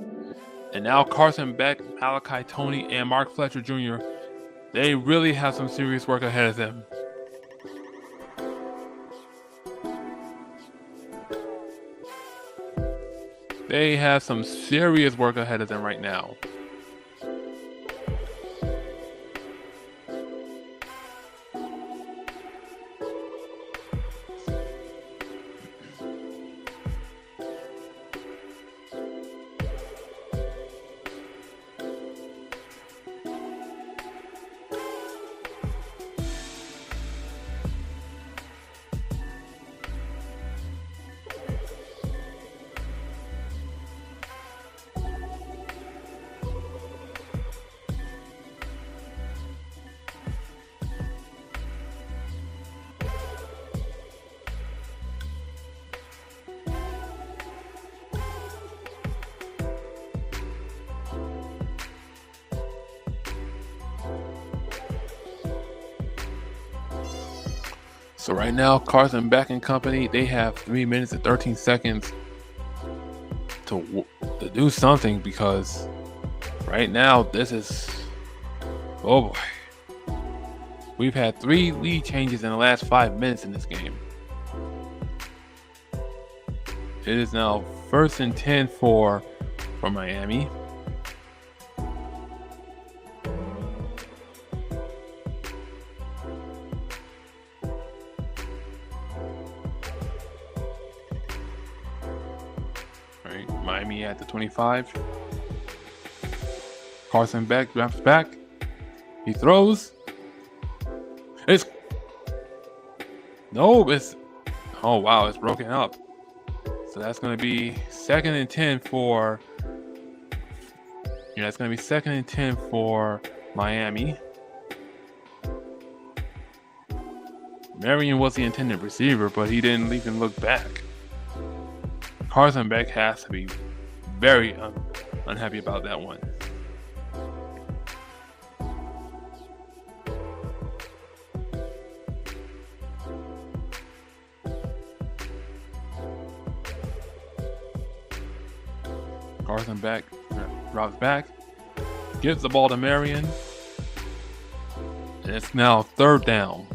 And now Carson Beck, Malachi Tony, and Mark Fletcher Jr., they really have some serious work ahead of them. They have some serious work ahead of them right now. So right now, Carson Beck and company, they have 3 minutes and 13 seconds to do something, because right now this is, oh boy. We've had 3 lead changes in the last 5 minutes in this game. It is now 1st and 10 for Miami. Miami at the 25. Carson Beck drops back. He throws. It's oh wow, it's broken up. So that's going to be 2nd and 10 for. It's going to be 2nd and 10 for Miami. Marion was the intended receiver, but he didn't even look back. Carson Beck has to be very unhappy about that one. Carson Beck drops back, gives the ball to Marion, and it's now 3rd down.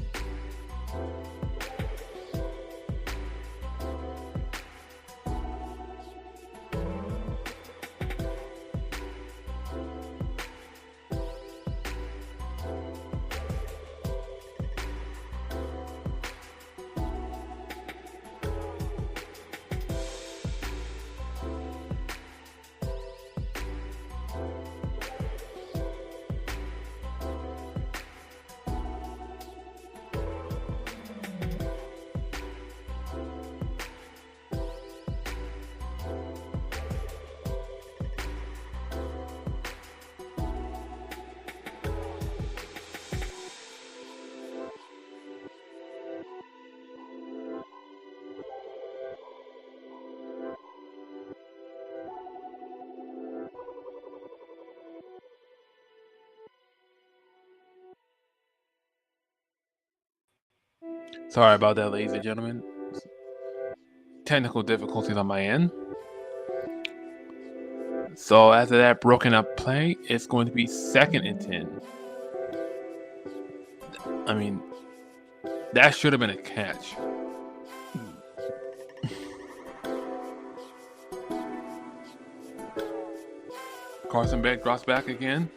Sorry about that, ladies and gentlemen. Technical difficulties on my end. So after that broken up play, it's going to be 2nd and 10. I mean, that should have been a catch. Carson Beck drops back again.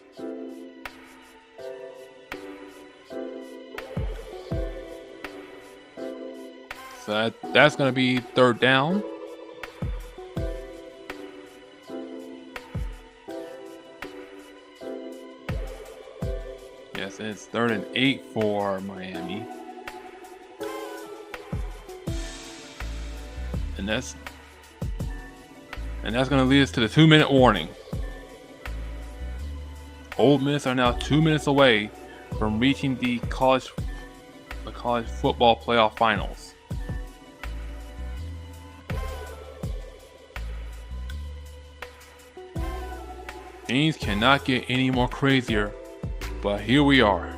So that's going to be 3rd down. Yes, it's 3rd and 8 for Miami. And that's going to lead us to the 2-minute warning. Ole Miss are now 2 minutes away from reaching the college football playoff finals. Things cannot get any more crazier, but here we are.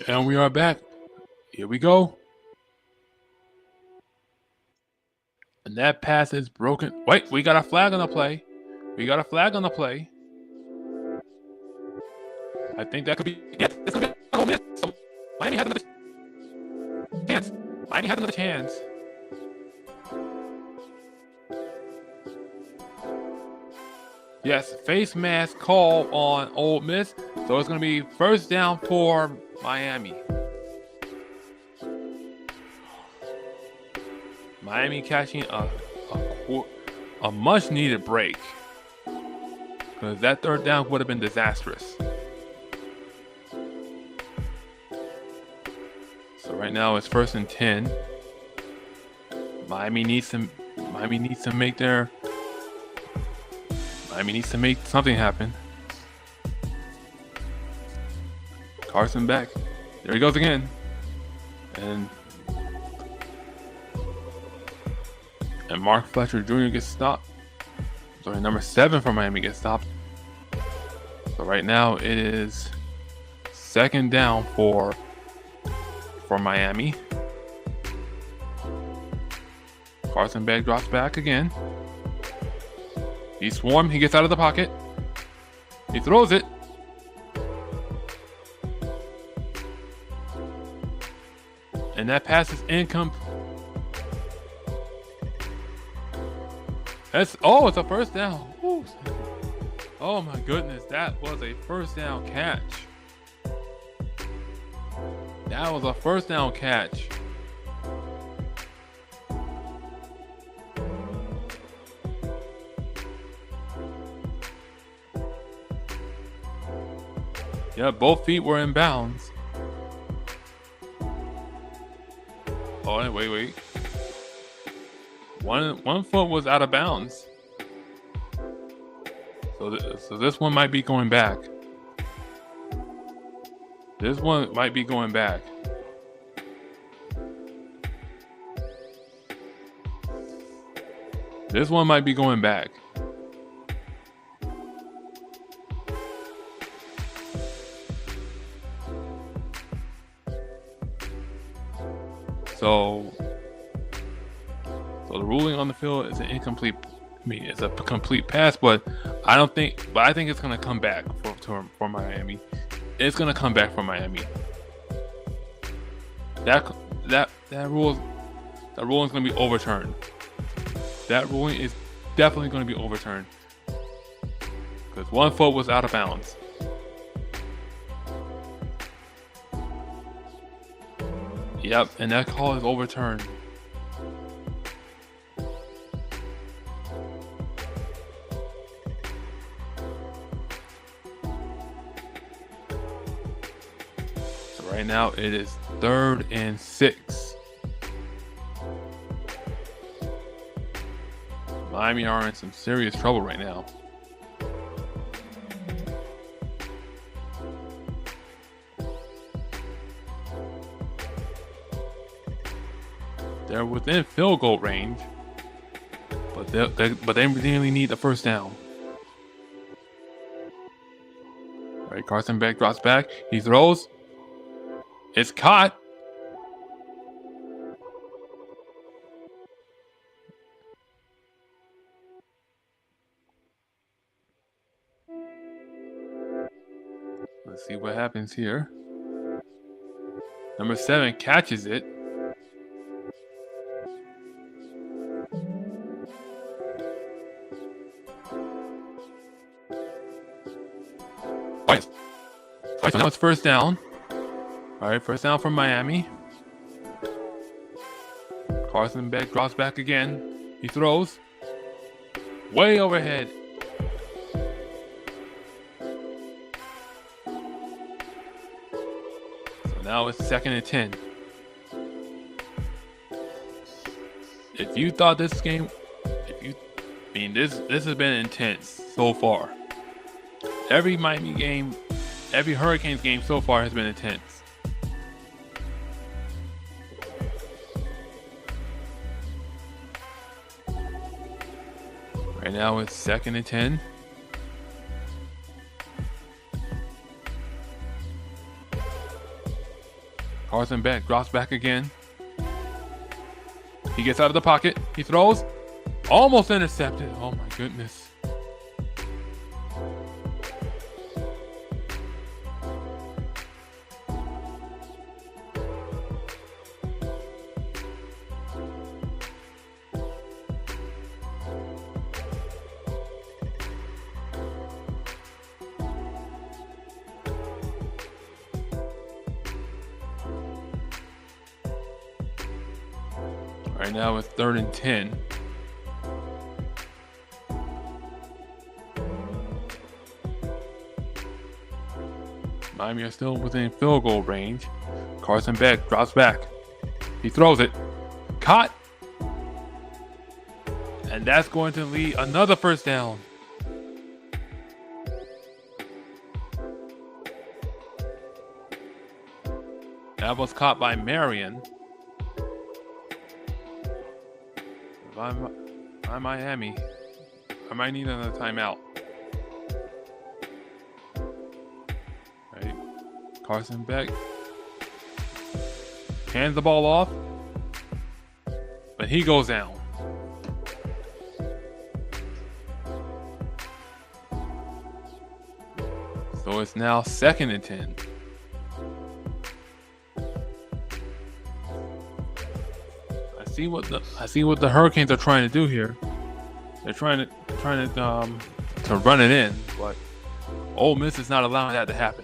And we are back. Here we go. And that pass is broken. Wait, we got a flag on the play. We got a flag on the play. I think that could be. Yes, this could be a Ole Miss. So Miami has another chance. Miami has another chance. Yes, face mask call on Ole Miss. So it's going to be 1st down for Miami. Miami catching a much needed break. Because that 3rd down would have been disastrous. So right now it's 1st and 10. Miami needs to make something happen. Carson Beck. There he goes again. And Mark Fletcher Jr. gets stopped. Sorry, number 7 for Miami gets stopped. So right now it is 2nd down for Miami. Carson Beck drops back again. He's swarmed. He gets out of the pocket. He throws it. And that pass is incomplete. It's a first down. Woo. Oh my goodness, that was a first down catch. That was a first down catch. Yeah, both feet were in bounds. Oh, wait. One foot was out of bounds. So this one might be going back. This one might be going back. This one might be going back. So the ruling on the field is an incomplete. I mean, it's a complete pass, but I think it's gonna come back for Miami. It's gonna come back for Miami. That ruling is gonna be overturned. That ruling is definitely gonna be overturned because one foot was out of bounds. Yep, and that call is overturned. So right now it is 3rd and 6. Miami are in some serious trouble right now. They're within field goal range, but they really need the first down. All right, Carson Beck drops back. He throws. It's caught. Let's see what happens here. Number 7 catches it. So now it's first down. All right, first down from Miami. Carson Beck drops back again. He throws. Way overhead. So now it's 2nd and 10. If you thought this game, this has been intense so far. Every Miami game, every Hurricanes game so far has been intense. Right now it's 2nd and 10. Carson Beck drops back again. He gets out of the pocket. He throws. Almost intercepted. Oh my goodness. Right now it's 3rd and 10. Miami are still within field goal range. Carson Beck drops back. He throws it. Caught. And that's going to lead another first down. That was caught by Marion. I'm Miami. I might need another timeout. Right. Carson Beck hands the ball off, but he goes down. So it's now 2nd and 10. I see what the Hurricanes are trying to do here. They're trying to run it in, but Ole Miss is not allowing that to happen.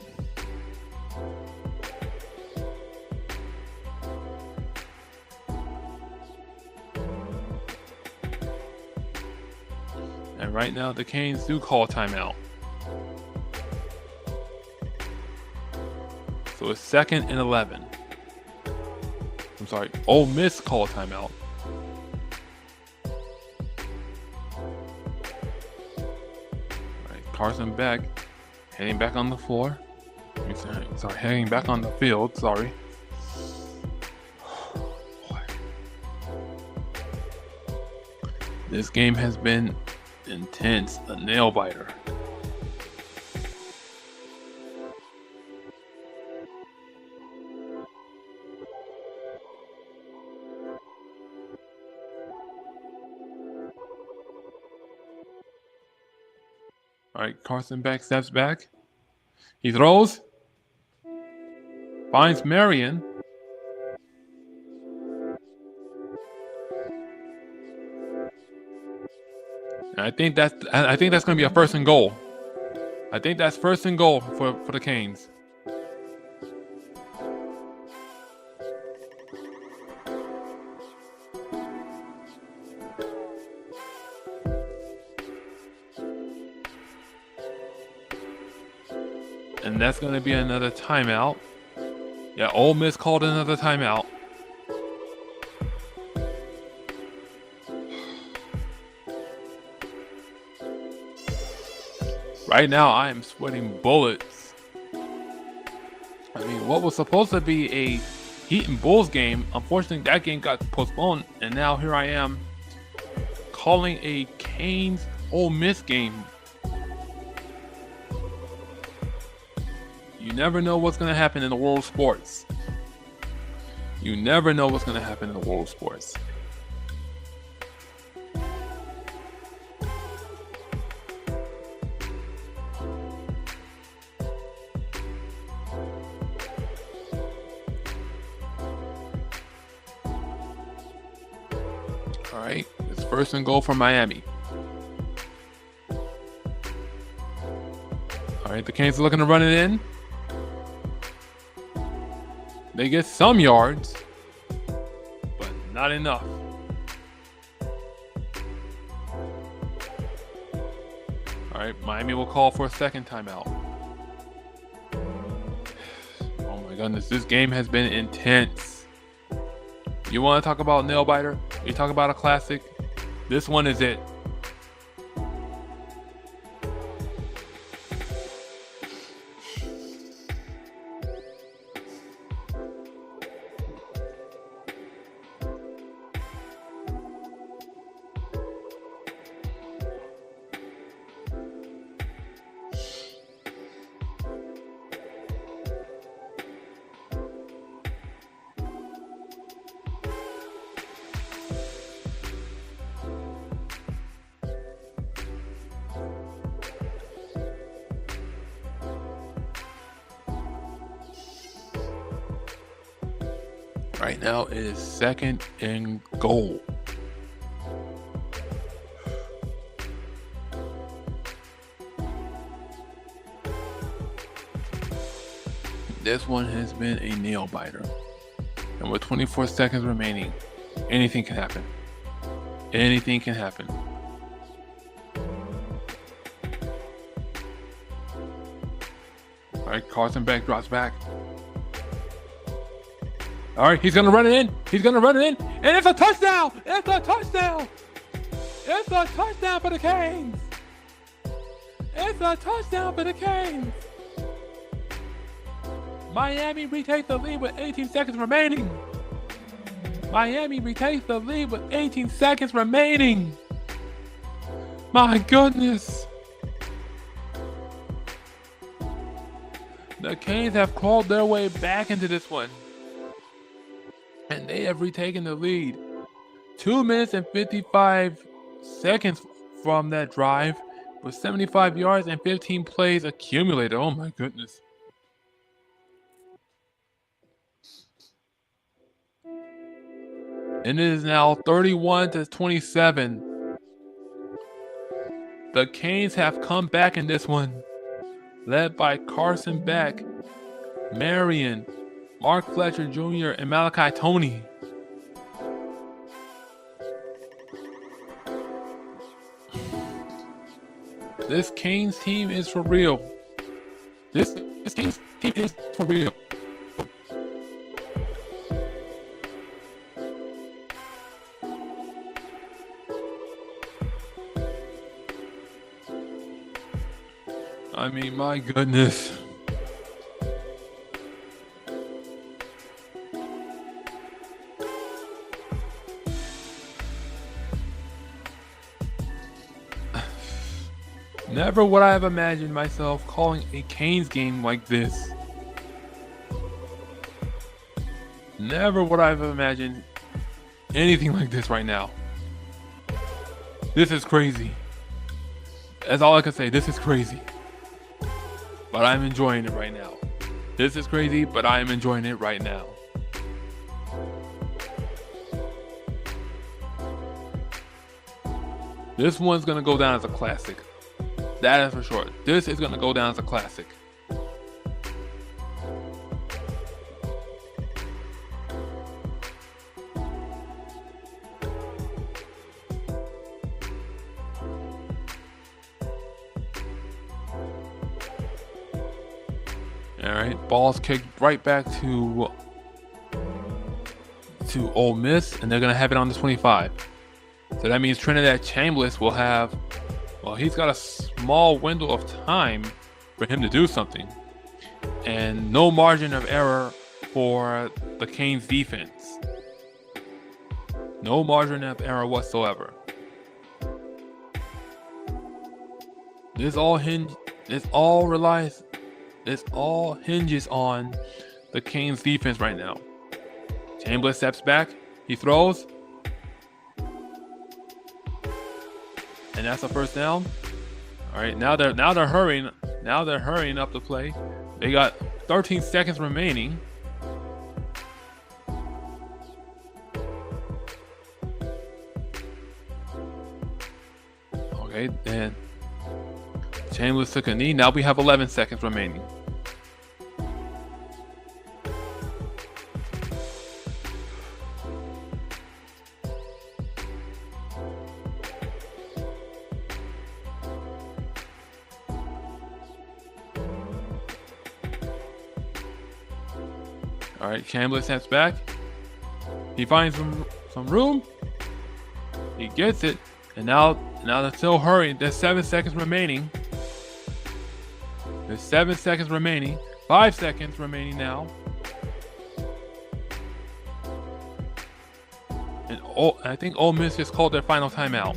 And right now the Canes do call a timeout. So it's 2nd and 11. I'm sorry, Ole Miss call a timeout. Alright, Carson Beck heading back on the floor. Sorry, heading back on the field, sorry. This game has been intense, a nail biter. All right, Carson Beck steps back. He throws. Finds Marion. And I think that's going to be a 1st and goal. I think that's 1st and goal for the Canes. And that's going to be another timeout. Yeah, Ole Miss called another timeout. Right now, I am sweating bullets. I mean, what was supposed to be a Heat and Bulls game, unfortunately, that game got postponed, and now here I am calling a Canes-Ole Miss game. You never know what's going to happen in the world of sports. You never know what's going to happen in the world of sports. All right, it's 1st and goal for Miami. All right, the Canes are looking to run it in. They get some yards, but not enough. All right, Miami will call for a 2nd timeout. Oh my goodness, this game has been intense. You want to talk about nail biter? You talk about a classic? This one is it. Right now it is 2nd and goal. This one has been a nail biter. And with 24 seconds remaining, anything can happen. Anything can happen. All right, Carson Beck drops back. All right, he's going to run it in. He's going to run it in. And it's a touchdown. It's a touchdown. It's a touchdown for the Canes. It's a touchdown for the Canes. Miami retakes the lead with 18 seconds remaining. Miami retakes the lead with 18 seconds remaining. My goodness. The Canes have clawed their way back into this one. And they have retaken the lead. 2 minutes and 55 seconds from that drive. with 75 yards and 15 plays accumulated. Oh my goodness. And it is now 31-27. The Canes have come back in this one, led by Carson Beck, Marion, Mark Fletcher Jr., and Malachi Tony. This Canes team is for real. This Canes team is for real. I mean, my goodness. Never would I have imagined myself calling a Canes game like this. Never would I have imagined anything like this right now. This is crazy. That's all I can say. This is crazy. But I'm enjoying it right now. This is crazy, but I am enjoying it right now. This one's gonna go down as a classic. That is for sure. This is gonna go down as a classic. Alright, ball's kicked right back to Ole Miss, and they're gonna have it on the 25. So that means Trinidad Chambliss will have, well, he's got a small window of time for him to do something. And no margin of error for the Canes defense. No margin of error whatsoever. This all hinges on the Canes defense right now. Chambliss steps back, he throws, and that's a first down. All right, now they're hurrying. Now they're hurrying up the play. They got 13 seconds remaining. Okay, and Chambliss took a knee. Now we have 11 seconds remaining. All right, Chambliss steps back. He finds some room. He gets it, and now they're still hurrying. There's 7 seconds remaining. There's 7 seconds remaining. 5 seconds remaining now. And I think Ole Miss just called their final timeout.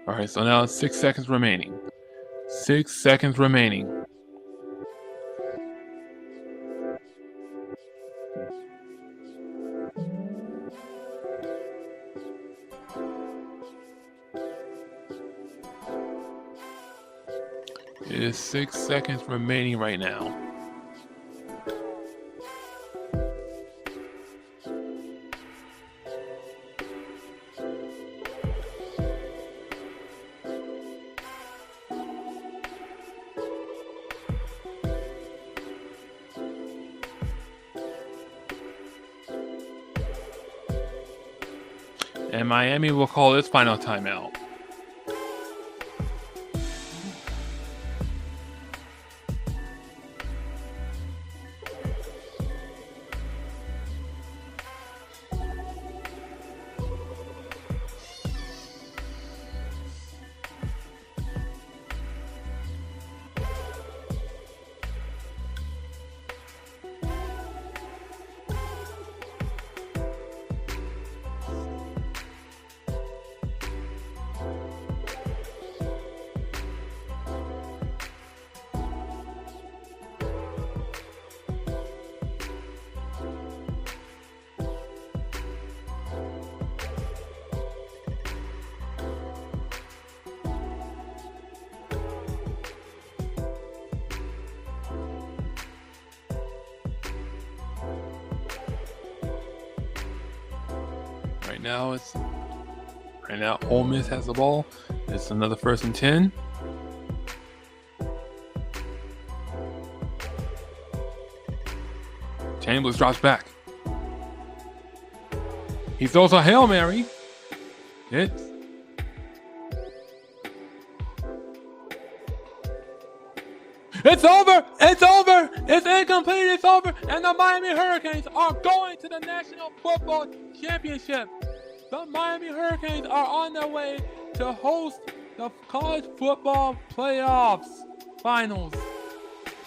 All right, so now 6 seconds remaining. 6 seconds remaining. It is 6 seconds remaining right now. And Miami will call its final timeout. now Ole Miss has the ball. It's another 1st and 10. Chambers drops back. He throws a Hail Mary. It's over! It's over! It's incomplete! It's over! And the Miami Hurricanes are going to the National Football Championship. The Miami Hurricanes are on their way to host the college football playoffs finals.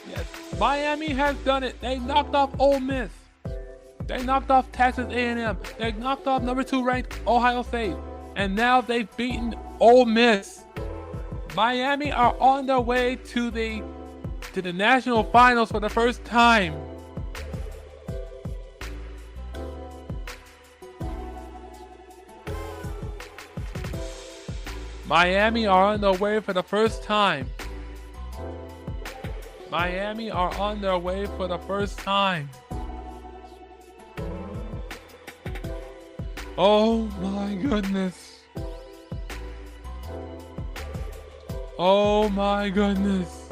Yes, Miami has done it. They knocked off Ole Miss. They knocked off Texas A&M. They knocked off number 2 ranked Ohio State. And now they've beaten Ole Miss. Miami are on their way to the national finals for the first time. Miami are on their way for the first time. Miami are on their way for the first time. Oh my goodness. Oh my goodness.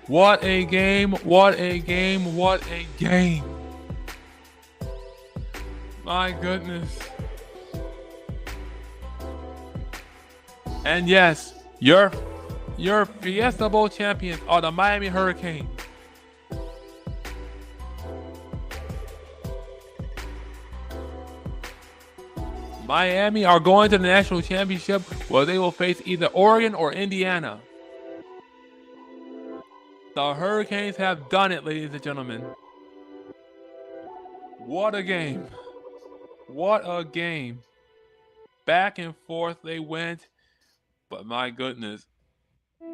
What a game, what a game, what a game. My goodness. And yes, your Fiesta Bowl champions are the Miami Hurricanes. Miami are going to the national championship where they will face either Oregon or Indiana. The Hurricanes have done it, ladies and gentlemen. What a game. What a game. Back and forth they went. But my goodness.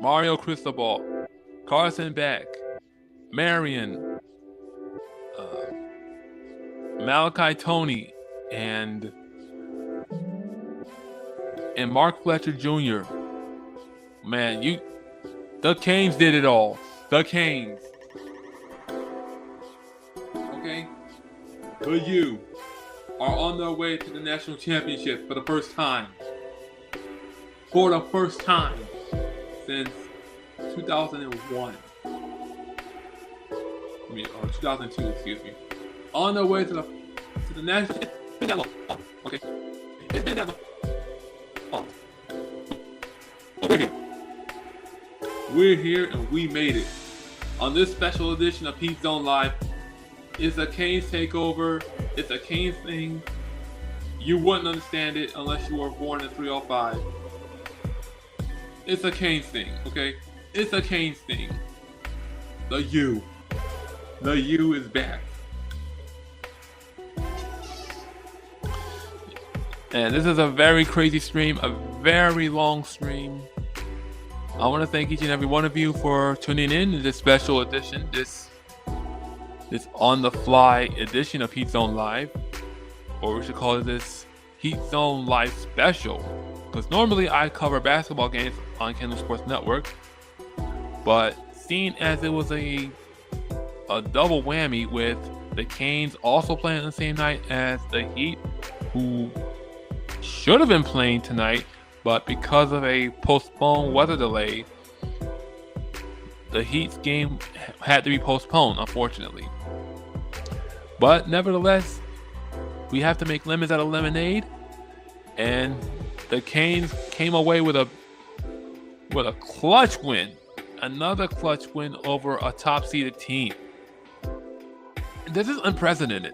Mario Cristobal, Carson Beck, Marion, Malachi Tony, and Mark Fletcher Jr. Man, the Canes did it all. The Canes. Okay? The U are on their way to the national championship for the first time. For the first time since 2001. Or 2002, excuse me. On their way to the national. It's been that long. Okay. It's been that long. We're here and we made it. On this special edition of Heat Zone Live, it's a Canes takeover. It's a Canes thing. You wouldn't understand it unless you were born in 305. It's a Canes thing, okay? It's a Canes thing. The U. The U is back. And this is a very crazy stream, a very long stream. I want to thank each and every one of you for tuning in to this special edition, this on-the-fly edition of Heat Zone Live, or we should call it this Heat Zone Live Special, because normally I cover basketball games on Canes-Ole Sports Network, but seeing as it was a double whammy with the Canes also playing on the same night as the Heat, who should have been playing tonight, but because of a postponed weather delay, the Heat's game had to be postponed, unfortunately. But nevertheless, we have to make lemons out of lemonade, and the Canes came away with a clutch win, another clutch win over a top-seeded team. This is unprecedented.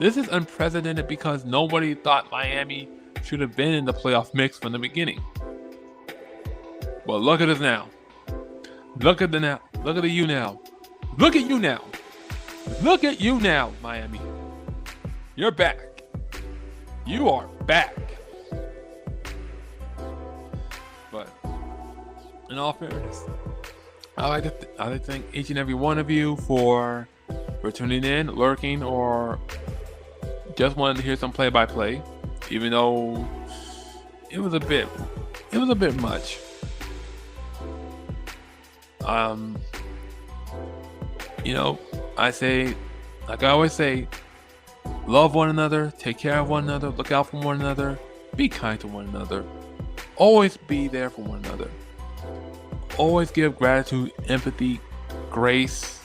This is unprecedented because nobody thought Miami should have been in the playoff mix from the beginning. But look at us now. Look at the now. Look at the you now. Look at you now. Look at you now, Miami. You're back. You are back. But in all fairness, I like to thank each and every one of you for tuning in, lurking, or just wanted to hear some play-by-play, even though it was a bit much. I say, like I always say, Love one another, take care of one another, look out for one another, be kind to one another. Always be there for one another. Always give gratitude, empathy, grace,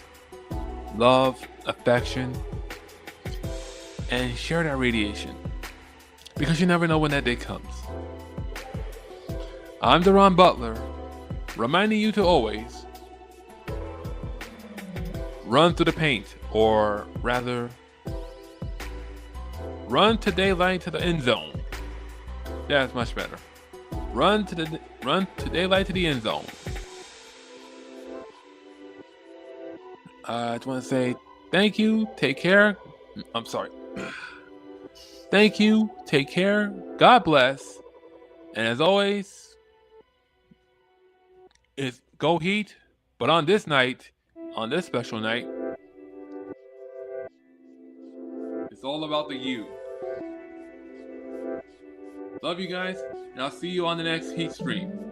love, affection, and share that radiation. Because you never know when that day comes. I'm Deron Butler, reminding you to always run through the paint, or rather, run to daylight to the end zone. That's much better. Run to daylight to the end zone. I just want to say thank you, take care. I'm sorry. Thank you, take care, God bless, and as always, it's go Heat. But on this night, on this special night, it's all about the U. Love you guys, and I'll see you on the next Heat stream.